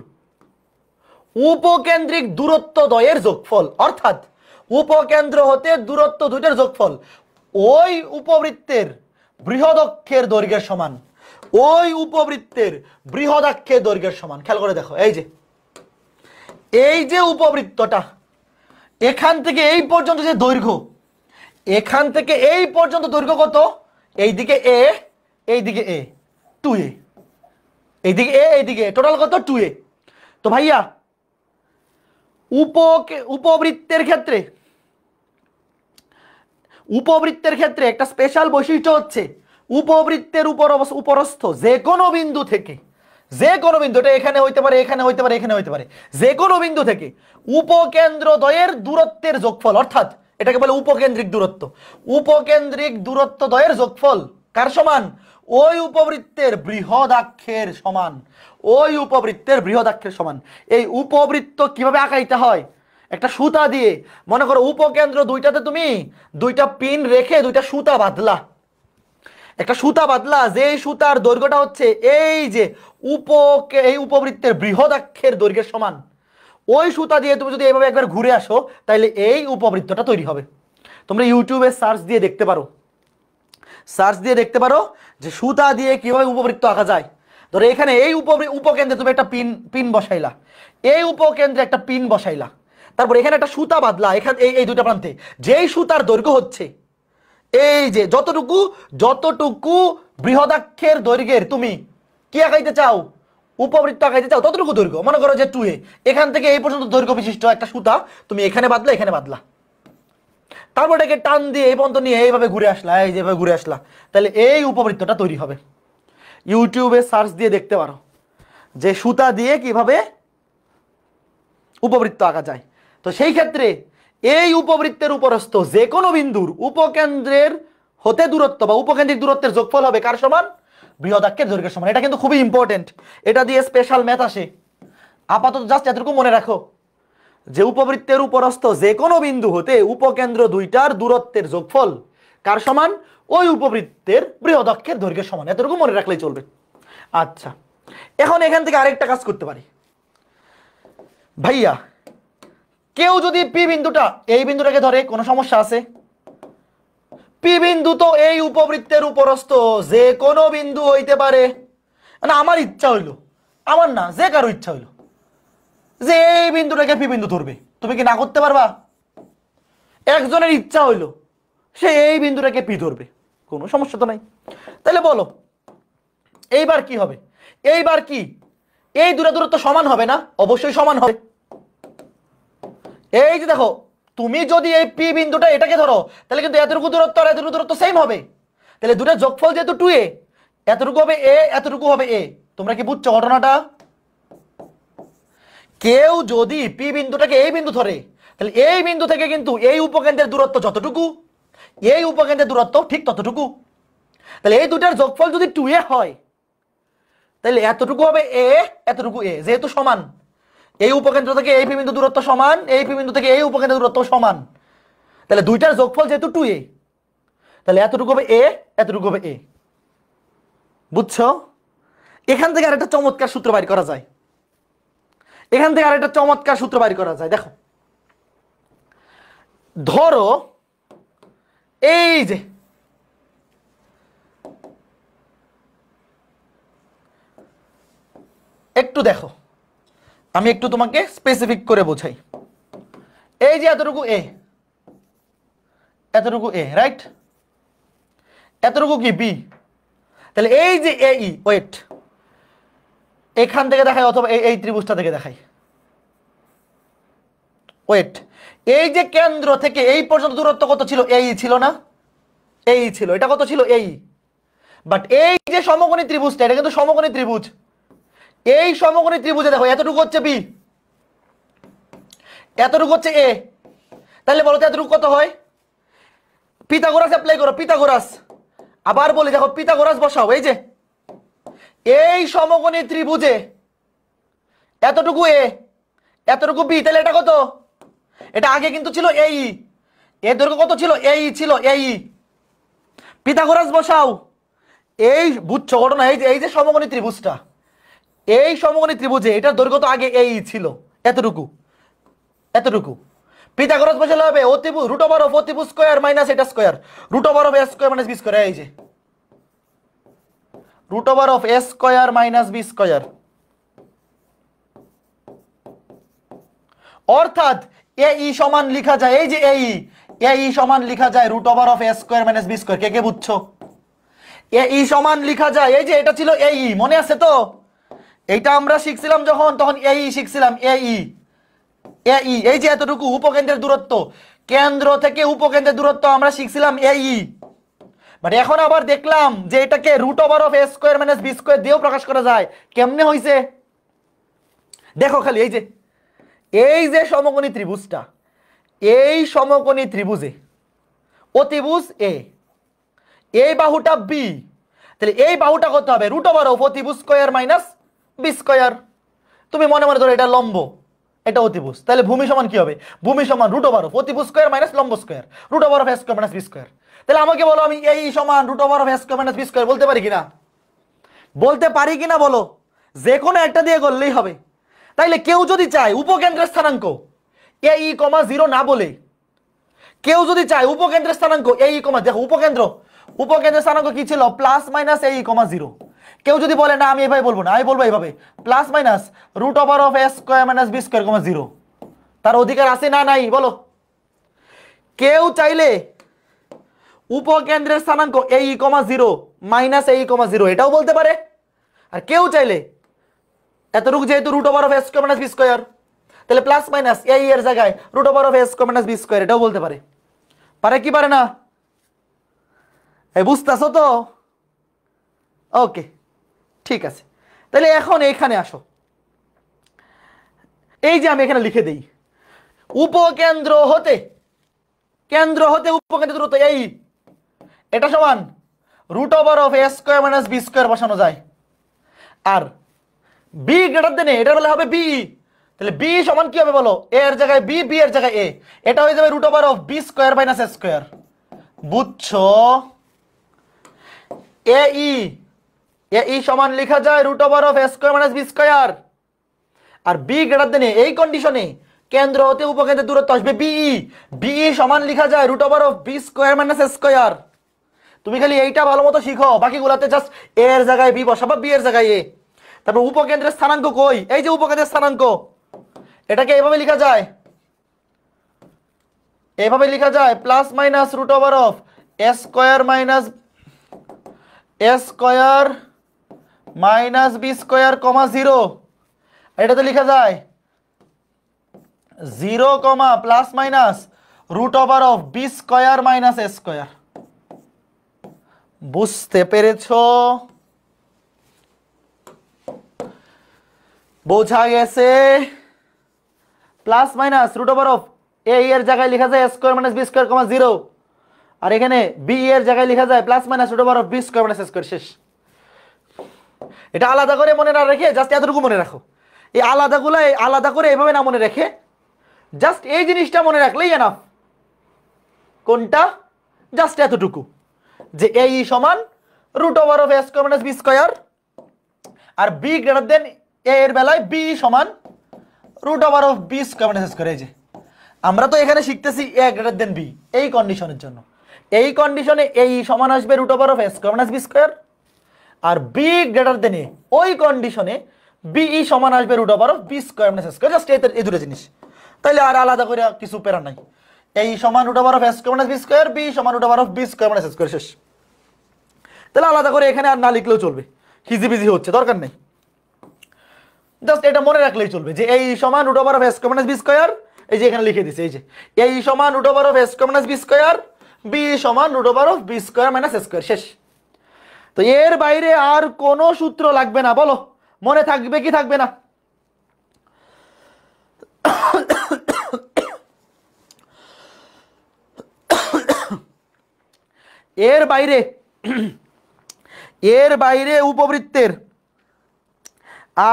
উপকেন্দ্রিক দূরত্ব দ্বয়ের যোগফল, অর্থাৎ উপকেন্দ্র হতে দূরত্ব দুইটার যোগফল ওই উপবৃত্তের বৃহদক্ষের দৈর্ঘ্যের সমান, ওই উপবৃত্তের বৃহদাক্ষের দৈর্ঘ্যের সমান। খেয়াল করে দেখো, এই যে উপবৃত্তটা, এখান থেকে এই পর্যন্ত যে দৈর্ঘ্য, এখান থেকে এই পর্যন্ত দৈর্ঘ্য কত? এইদিকে এ, এইদিকে এ, 2a, এইদিকে এ, এইদিকে টোটাল কত? 2a। তো ভাইয়া উপবৃত্তের ক্ষেত্রে একটা স্পেশাল বৈশিষ্ট্য হচ্ছে উপবৃত্তের উপরস্থ যে কোনো বিন্দু থেকে, যে কোনো বিন্দু, এটা এখানে হইতে পারে, এখানে হইতে পারে, এখানে হইতে পারে, যে কোনো বিন্দু থেকে উপকেন্দ্র দ্বয়ের দূরত্বের যোগফল, অর্থাৎ এটাকে বলে উপকেন্দ্রিক দূরত্ব। উপকেন্দ্রিক দূরত্ব দ্বয়ের যোগফল কার সমান? ওই উপবৃত্তের বৃহদাক্ষের সমান, ওই উপবৃত্তের বৃহদাক্ষের সমান। এই উপবৃত্ত কিভাবে আঁকাইতে হয়? একটা সুতা দিয়ে, মনে করো উপকেন্দ্র দুইটাতে তুমি দুইটা পিন রেখে দুইটা সুতা বাঁধলা, একটা সুতা বাঁধলা, যে সুতার দৈর্ঘ্যটা হচ্ছে এই যে এই উপবৃত্তের বৃহদাক্ষের দৈর্ঘ্যের সমান, ওই সুতা দিয়ে তুমি যদি এইভাবে একবার ঘুরে আসো তাহলে এই উপবৃত্তটা তৈরি হবে। তোমরা ইউটিউবে সার্চ দিয়ে দেখতে পারো যে সুতা দিয়ে কিভাবে উপবৃত্ত আঁকা যায়। ধরো এখানে এই উপকেন্দ্রে তুমি একটা পিন বসাইলা, এই উপকেন্দ্রে একটা পিন বসাইলা, তারপর এখানে একটা সুতা বাঁধলা, এখানে এই দুইটা প্রান্তে, যেই সুতার দৈর্ঘ্য হচ্ছে এই যে যতটুকু বৃহদাক্ষের দৈর্ঘ্যের তুমি কি আঁকাইতে চাও, উপবৃত্ত আঁকাইতে চাও, ততটুকু দৈর্ঘ্য, মনে করো যে 2a, এখান থেকে এই পর্যন্ত দৈর্ঘ্য বিশিষ্ট একটা সুতা তুমি এখানে বাঁধলা, এখানে বাঁধলা, তারপর এটাকে টান দিয়ে এই পর্যন্ত নিয়ে এইভাবে ঘুরে আসলা, এই যেভাবে ঘুরে আসলা, তাহলে এই উপবৃত্তটা তৈরি হবে। ইউটিউবে সার্চ দিয়ে দেখতে পারো যে সুতা দিয়ে কিভাবে উপবৃত্ত আঁকা যায়। তো সেই ক্ষেত্রে এই উপবৃত্তের উপরস্থ যে কোনো বিন্দুর উপকেন্দ্রের হতে দূরত্ব বা উপকেন্দ্রিক দূরত্বের যোগফল হবে কার সমান? বৃহদাক্ষের দৈর্ঘ্যের সমান। এটা কিন্তু খুবই ইম্পর্টেন্ট, এটা দিয়ে স্পেশাল ম্যাথ আসে। আপাতত জাস্ট এতটুকু মনে রাখো যে উপবৃত্তের উপরস্থ যে কোনো বিন্দু হতে উপকেন্দ্র দুইটার দূরত্বের যোগফল কার সমান? ওই উপবৃত্তের বৃহদাক্ষের দৈর্ঘ্যের সমান। এতটুকু মনে রাখলেই চলবে। আচ্ছা, এখন এখান থেকে আরেকটা কাজ করতে পারি। ভাইয়া কেউ যদি পি বিন্দুটা, এই বিন্দুটাকে ধরে, কোনো সমস্যা আছে? পি বিন্দু তো এই উপবৃত্তের উপরস্থ যে কোনো বিন্দু হইতে পারে, না আমার ইচ্ছা হইলো, আমার না, যে কারো ইচ্ছা হইলো যে এই বিন্দুটাকে পি বিন্দু ধরবে, তুমি কি না করতে পারবা? একজনের ইচ্ছা হইলো সে এই বিন্দুটাকে পি ধরবে, কোনো সমস্যা তো নাই। তাহলে বলো এইবার কি হবে? এইবার কি এই দুটো দূরত্ব সমান হবে না? অবশ্যই সমান হবে। এই যে দেখো, তুমি যদি এই পি বিন্দুটা এটাকে ধরো, তাহলে কিন্তু এতটুকু দূরত্ব আর এতটুকু দূরত্ব সেম হবে। তাহলে দুটো যোগফল যেহেতু 2a, এতটুকু হবে a, এতটুকু হবে a। তোমরা কি বুঝছো ঘটনাটা? কেউ যদি পি বিন্দুটাকে এই বিন্দু ধরে, তাহলে এই বিন্দু থেকে কিন্তু এই উপকেন্দ্রের দূরত্ব যতটুকু, এই উপকেন্দ্রের দূরত্ব ঠিক ততটুকু। তাহলে এই দুটার যোগফল যদি 2a হয়, তাহলে এতটুকু হবে a, এতটুকু a, যেহেতু সমান। এই উপকেন্দ্র থেকে এই পি বিন্দু দূরত্ব সমান, এই পি বিন্দু থেকে এই উপকেন্দ্রের দূরত্ব সমান। তাহলে দুইটার যোগফল যেহেতু 2a, তাহলে এতটুকু হবে a, এতটুকু হবে a। বুঝছো? এখান থেকে আরেকটা চমৎকার সূত্র বাইর করা যায়। এখান থেকে আরেকটা চমৎকার সূত্র বাইর করা যায়। দেখো, ধরো এই যে একটু দেখো, আমি একটু তোমাকে স্পেসিফিক করে বোঝাই। এই যে এতটুকু a, এতটুকু a, রাইট? এতটুকু কি b? তাহলে এই যে AE, ওয়েট, এখান থেকে দেখাই অথবা এই ত্রিভুজটা থেকে দেখাই। ওয়েট, এই যে কেন্দ্র থেকে এই পর্যন্ত দূরত্ব কত ছিল? AE ছিল না? AE ছিল। এটা কত ছিল? AE। বাট এই যে সমকোণী ত্রিভুজটা, এটা কিন্তু সমকোণী ত্রিভুজ। এই সমকোণী ত্রিভুজে দেখো এতটুকু হচ্ছে b, এতটুকু হচ্ছে a। তাহলে বলো তো এতটুকু কত হয়? পিথাগোরাস অ্যাপ্লাই করো, পিথাগোরাস। আবার বলি, দেখো পিথাগোরাস বসাও। এই যে এই সমকোণী ত্রিভুজে এতটুকু a, এতটুকু b, তাহলে এটা কত? এটা আগে কিন্তু ছিল AE। এর দৈর্ঘ্য কত ছিল? AE ছিল, AE। পিথাগোরাস বসাও। এই বুঝছো ঘটনা? এই যে সমকোণী ত্রিভুজটা, এই সমকোণী ত্রিভুজে এটার দৈর্ঘ্য তো আগে AE ছিল, এতটুকু, এতটুকু। পিথাগোরাস বসালে হবে অতিভুজ রুট ওভার অফ অতিভুজ স্কয়ার মাইনাস এটা square, root over of a square minus b square. এই যে root over of a square minus b square. অর্থাৎ AE সমান লেখা যায়, এই যে AE সমান লেখা যায় root over of a square minus b square. কে কে বুঝছো? AE সমান লেখা যায়, এই যে এটা ছিল AE, মনে আছে তো? এইটা আমরা শিখছিলাম যখন, তখন AE শিখছিলাম, AE। এই যে এতটুকু উপকেন্দ্রের দূরত্ব, কেন্দ্র থেকে উপকেন্দ্রের দূরত্ব আমরা শিখছিলাম AE। বাট এখন আবার দেখলাম যে এটাকে root over of a square minus b square দিয়েও প্রকাশ করা যায়। কেমনে হইছে দেখো খালি। এই যে সমকোণী ত্রিভুজটা, এই সমকোণী ত্রিভুজে অতিভুজ a, এই বাহুটা b, তাহলে এই বাহুটা কত হবে? রুট ওভার অফ অতিভুজ স্কয়ার মাইনাস b স্কয়ার। তুমি মনে মনে ধরো এটা লম্ব, এটা অতিভুজ, তাহলে ভূমি সমান কি হবে? ভূমি সমান রুট ওভার অফ অতিভুজ স্কয়ার মাইনাস লম্ব square, root over of a square minus b square. তাহলে আমাকে বলো, আমি এই সমান root over of a square minus b square বলতে পারি কিনা? বলতে পারি কিনা বলো? যে কোনো একটা দিয়ে করলেই হবে। তাইলে কেউ যদি চায় উপকেন্দ্রের স্থানাঙ্ক AE, 0 না বলে, কেউ যদি চায় উপকেন্দ্রের স্থানাঙ্ক AE, দেখো উপকেন্দ্রের স্থানাঙ্ক কি ছিল? Plus minus AE, 0। কেউ যদি বলে না আমি এভাবে বলবো না, আমি বলবো এইভাবে, plus minus root over of a square minus b square, 0। তার অধিকার আছে না নাই বলো? কেউ চাইলে উপকেন্দ্রের স্থানাঙ্ক AE, 0 মাইনাস AE, 0 এটাও বলতে পারে। আর কেউ চাইলে এতটুকু যেহেতু root over of a square minus b square, তাহলে প্লাস মাইনাস AE এর জায়গায় root over of a square minus b square এটাও বলতে পারে। পারে কি পারে না? এই বুঝতেছো তো? ওকে, ঠিক আছে। তাহলে এখন এইখানে আসো। এই যে আমি এখানে লিখে দেই, উপকেন্দ্র হতে উপকেন্দ্র দূরত্ব AE, এটা সমান root over of a square minus b square বসানো যায়। আর b গ্রেটার দেন a, এটা বলে হবে b। তাহলে b সমান কি হবে বলো? a এর জায়গায় b, b এর জায়গায় a, এটা হয়ে যাবে root over of b square minus a square. বুঝছো? AE সমান লেখা যায় root over of a square minus b square. আর b গ্রেটার দেন a, এই কন্ডিশনে কেন্দ্র হতে উপকেন্দ্রের দূরত্ব আসবে BE সমান লেখা যায় root over of b square minus a square. তুমি খালি এইটা ভালো মতো শিখো, বাকিগুলাতে জাস্ট a এর জায়গায় b বসাবা, b এর জায়গায় a। তারপর উপকেন্দ্রের স্থানাঙ্ক কই? এই যে উপকেন্দ্রের স্থানাঙ্ক, এটাকে এভাবে লেখা যায় plus minus root over of a square minus b square comma 0, এটাতে লেখা যায় 0 কমা plus minus root over of b square minus a square. বুঝতে পেরেছো? বোঝা গেছে? Plus minus root over of a এর জায়গায় লেখা যায় square minus b square comma 0, আর এখানে বি এর জায়গায় লেখা যায় plus minus root over of b square minus square. শেষ। এটা আলাদা করে মনে না রেখে জাস্ট এতটুকু মনে রাখো। এই আলাদাগুলো আলাদা করে এভাবে না মনে রেখে জাস্ট এই জিনিসটা মনে রাখলেই এনাফ। কোনটা? জাস্ট এতটুকু যে এ সমান root over of a square minus b square, আর বি গ্রেটার দেন এ এর বেলায় বি সমান root over of b square minus square. এই যে আমরা তো এখানে শিখতেছি এ গ্রেটার দেন বি, এই কন্ডিশনের জন্য। এই কন্ডিশনে এই সমান আসবে root over of a square minus b square, আর বি গ্রেটার দেন এ ওই কন্ডিশনে বিই সমান আসবে root over of b square minus square. Just এই দুটো জিনিস, তাইলে আর আলাদা করে কিছু প্যারা নাই। এই সমান root over of a square minus b square, b সমান root over of b square minus square. শেষ। তাহলে আলাদা করে এখানে আর না লিখলেও চলবে, হিজিবিজি হচ্ছে, দরকার নেই। জাস্ট এটা মনে রাখলেই চলবে যে এই সমান root over of a square minus b square, এই যে এখানে লিখে দিছে, এই যে এই সমান root over of a square minus b square, b সমান root over of b square minus square. শেষ। তো এর বাইরে আর কোনো সূত্র লাগবে না। বলো মনে থাকবে কি থাকবে না? এর বাইরে উপবৃত্তের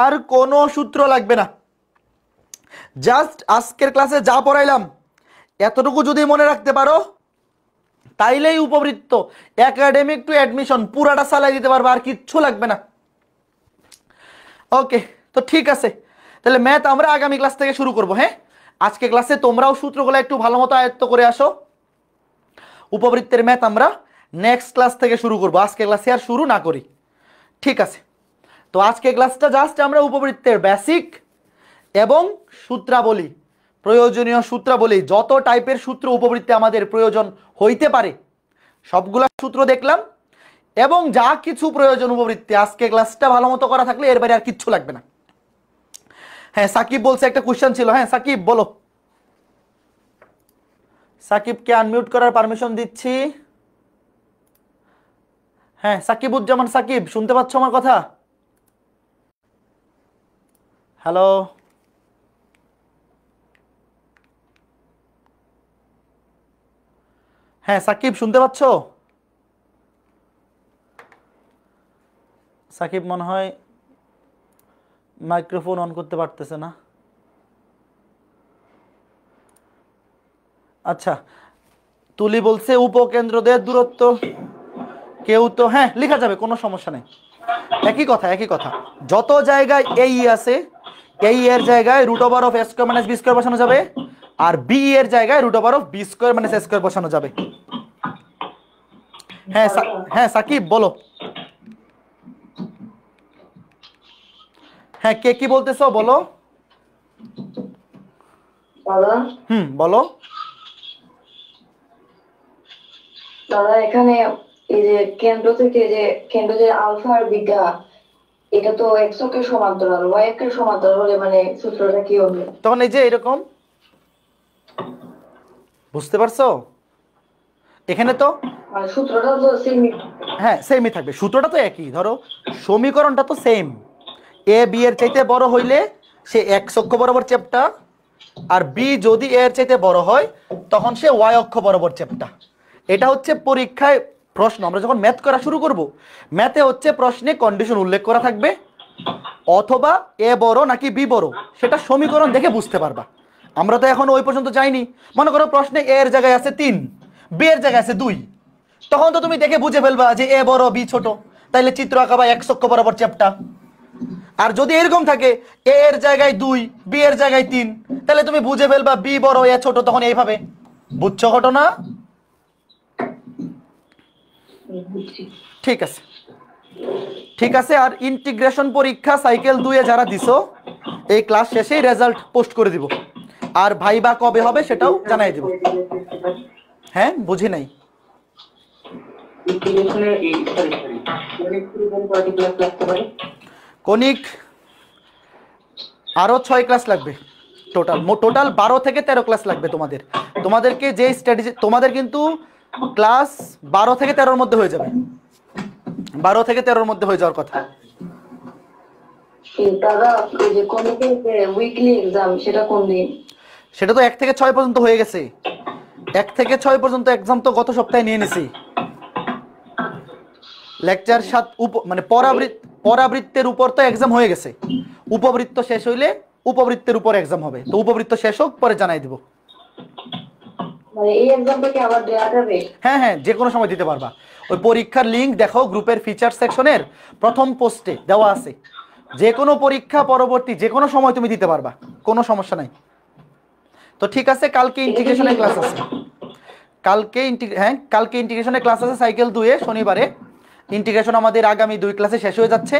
আর কোনো সূত্র লাগবে না। জাস্ট আজকের ক্লাসে যা পড়াইলাম এতটুকু যদি মনে রাখতে পারো তাইলেই উপবৃত্ত একাডেমিক টু অ্যাডমিশন পুরাটা চালাই দিতে পারবে, আর কিচ্ছু লাগবে না। ওকে, তো ঠিক আছে, তাহলে ম্যাথ আমরা আগামী ক্লাস থেকে শুরু করব। হ্যাঁ, আজকে ক্লাসে তোমরাও সূত্রগুলো একটু ভালো মতো আয়ত্ত করে আসো। উপবৃত্তের ম্যাথ আমরা নেক্সট ক্লাস থেকে শুরু করব, আজকে ক্লাসে আর শুরু না করি। ঠিক আছে, তো আজকে ক্লাসটা জাস্ট আমরা উপবৃত্তের বেসিক এবং সূত্রাবলী, প্রয়োজনীয় সূত্রাবলী, যত টাইপের সূত্র উপবৃত্তে আমাদের প্রয়োজন হইতে পারে সবগুলা সূত্র দেখলাম, এবং যা কিছু প্রয়োজন উপবৃত্তে আজকে ক্লাসটা ভালো মতো করা থাকলে এর বাইরে আর কিচ্ছু লাগবে না। হ্যাঁ, সাকিব বলছে একটা কোশ্চেন ছিল। হ্যাঁ সাকিব বলো। সাকিবকে আনমিউট করার পারমিশন দিচ্ছি। হ্যাঁ সাকিবুজ্জামান, সাকিব শুনতে পাচ্ছ আমার কথা? হ্যালো, হ্যাঁ সাকিব শুনতে পাচ্ছ? সাকিব মনে হয় মাইক্রোফোন অন করতে পারতেছে না। আচ্ছা, তুলি বলছে উপকেন্দ্রদের দূরত্ব কেউ তো, হ্যাঁ লেখা যাবে, কোনো সমস্যা নেই। একই কথা। যত জায়গায় এই আছে এই এর জায়গায় root over of a square minus b square বসানো যাবে, আর বি এর জায়গায় root over of b square minus a square বসানো যাবে। হ্যাঁ হ্যাঁ সাকিব বলো। হ্যাঁ কে কি বলতেছো বলো। বলো। দাদা এখানে এই যে কেন্দ্র থেকে যে আলফা আর বিটা, এটা তো এক্স অক্ষের সমান্তরাল, ওয়াই অক্ষের সমান্তরাল হলে মানে সূত্রটা কি হবে? তখন এই যে এরকম, বুঝতে পারছো? এখানে তো সূত্রটা তো সেমই। হ্যাঁ সেমই থাকবে, সূত্রটা তো একই। ধরো সমীকরণটা তো সেম, এ বি এর চাইতে বড় হইলে সে এক্স অক্ষ বরাবর চ্যাপ্টা, আর বি যদি এর চাইতে বড় হয় তখন সে ওয়াই অক্ষ বরাবর চ্যাপ্টা। এটা হচ্ছে পরীক্ষায় প্রশ্ন। আমরা যখন ম্যাথ করা শুরু করব, ম্যাথে হচ্ছে প্রশ্নে কন্ডিশন উল্লেখ করা থাকবে, অথবা এ বড় নাকি বি বড় সেটা সমীকরণ দেখে বুঝতে পারবা। আমরা তো এখন ওই পর্যন্ত যাইনি। মনে করো প্রশ্নে এ এর জায়গায় আছে 3, বি এর জায়গায় আছে 2, তখন তো তুমি দেখে বুঝে ফেলবা যে এ বড় বি ছোট, তাইলে চিত্র আঁকাবা এক্স অক্ষ বরাবর চ্যাপ্টা। আর যদি এরকম থাকে এ এর জায়গায় 2, বি এর জায়গায় 3, তাহলে তুমি বুঝে ফেলবা বি বড় এ ছোট, তখন এইভাবে। বুঝছো ঘটনা? ঠিক আছে। আর ইন্টিগ্রেশন পরীক্ষা সাইকেল 2 এ যারা দিছো এই ক্লাস শেষেই রেজাল্ট পোস্ট করে দিব, আর ভাইবা কবে হবে সেটাও জানাই দিব। হ্যাঁ বুঝি নাই। ইন্টিগ্রেশনের এই সরি কনিক ত্রিভুজ কয়টি ক্লাস লাগতে পারে? কনিক আরো 6 ক্লাস লাগবে। টোটাল 12 থেকে 13 ক্লাস লাগবে তোমাদের। তোমাদেরকে যে স্ট্র্যাটেজি তোমাদের কিন্তু ক্লাস 12 থেকে 13 এর মধ্যে হয়ে যাবে। 12 থেকে 13 এর মধ্যে হয়ে যাওয়ার কথা। দাদা ওই যে কনিকের যে উইকলি এক্সাম সেটা কোন দিন? সেটা তো 1 থেকে 6 পর্যন্ত হয়ে গেছে। 1 থেকে 6 পর্যন্ত এক্সাম তো গত সপ্তাহে নিয়ে নিছি। লেকচার 7 মানে পরাবৃত্তের উপর তো এক্সাম হয়ে গেছে। উপবৃত্ত শেষ হইলে উপবৃত্তের উপর এক্সাম হবে। তো উপবৃত্ত শেষ হোক, পরে জানাই দিব। মানে এই এক্সামটা কি আবার দেওয়া যাবে? হ্যাঁ হ্যাঁ, যে কোনো সময় দিতে পারবা। ওই পরীক্ষার লিঙ্ক দেখো গ্রুপের ফিচার সেকশনের প্রথম পোস্টে দেওয়া আছে। যে কোনো পরীক্ষা পরবর্তী যে কোনো সময় তুমি দিতে পারবা, কোনো সমস্যা নাই। তো ঠিক আছে, কালকে ইন্টিগ্রেশনের ক্লাস আছে। কালকে ইন্টিগ্রেশনের ক্লাস আছে সাইকেল 2-এ শনিবারে। ইন্টিগ্রেশন আমাদের আগামী 2 ক্লাসে শেষ হয়ে যাচ্ছে।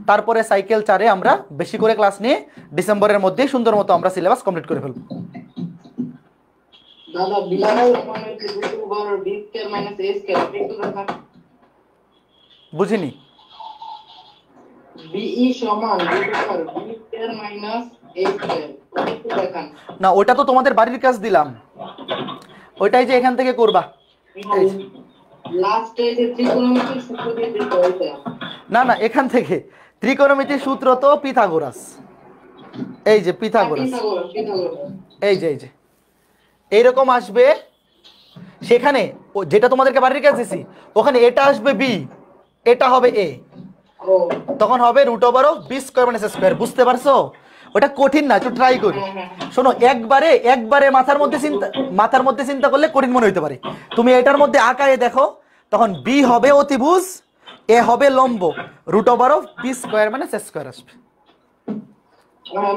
তারপরে সাইকেল 4-এ আমরা বেশি করে ক্লাস নিয়ে ডিসেম্বরের মধ্যেই সুন্দর মতো আমরা সিলেবাস কমপ্লিট করে ফেলবো। দাদা বিলাল মানে কি root over b square minus a square একটু দেখান। বুঝিনি। বিই সমান root over b square minus a square একটু দেখান। না, ওটা তো তোমাদের বাড়ির কাজ দিলাম, ওইটাই যে এখান থেকে করবা। এই যে। লাস্টে যে ত্রিকোণমিতির সূত্র দিয়ে দিতে হইছে। না না, এখান থেকে ত্রিকোণমিতির সূত্র তো পিথাগোরাস। এই যে পিথাগোরাস, এই যে এইরকম আসবে। সেখানে যেটা তোমাদেরকে বাড়ির কাজ দিছি, ওখানে এটা আসবে বি, এটা হবে এ, তখন হবে root over of b square minus square. বুঝতে পারছো? ওটা কঠিন না, একটু ট্রাই করি। শোনো, একবারে মাথার মধ্যে চিন্তা করলে কঠিন মনে হইতে পারে। তুমি এটার মধ্যে আঁকায়ে দেখো, তখন বি হবে অতিভুজ, এ হবে লম্ব, root over of b square minus square আসবে।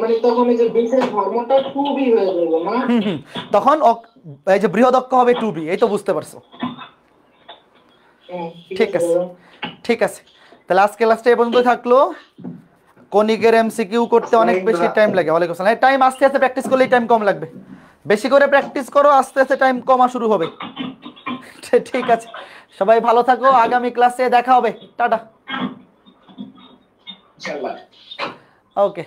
মানে তখন এই যে বিশেষ ধর্মটা 2b হয়ে যাবে না? তখন এই যে বৃহৎ অক্ষ হবে 2b। এই তো বুঝতে পারছো? ঠিক আছে, ঠিক আছে। তাহলে আজকে ক্লাসটা এই পর্যন্ত থাকলো। কনিকের এমসিকিউ করতে অনেক বেশি টাইম লাগে। ওয়ালাইকুম আসসালাম। টাইম আস্তে আস্তে প্র্যাকটিস করলেই টাইম কম লাগবে। বেশি করে প্র্যাকটিস করো, আস্তে আস্তে টাইম কমা শুরু হবে। ঠিক আছে, সবাই ভালো থাকো। আগামী ক্লাসে দেখা হবে। টাটা। ইনশাআল্লাহ। ওকে।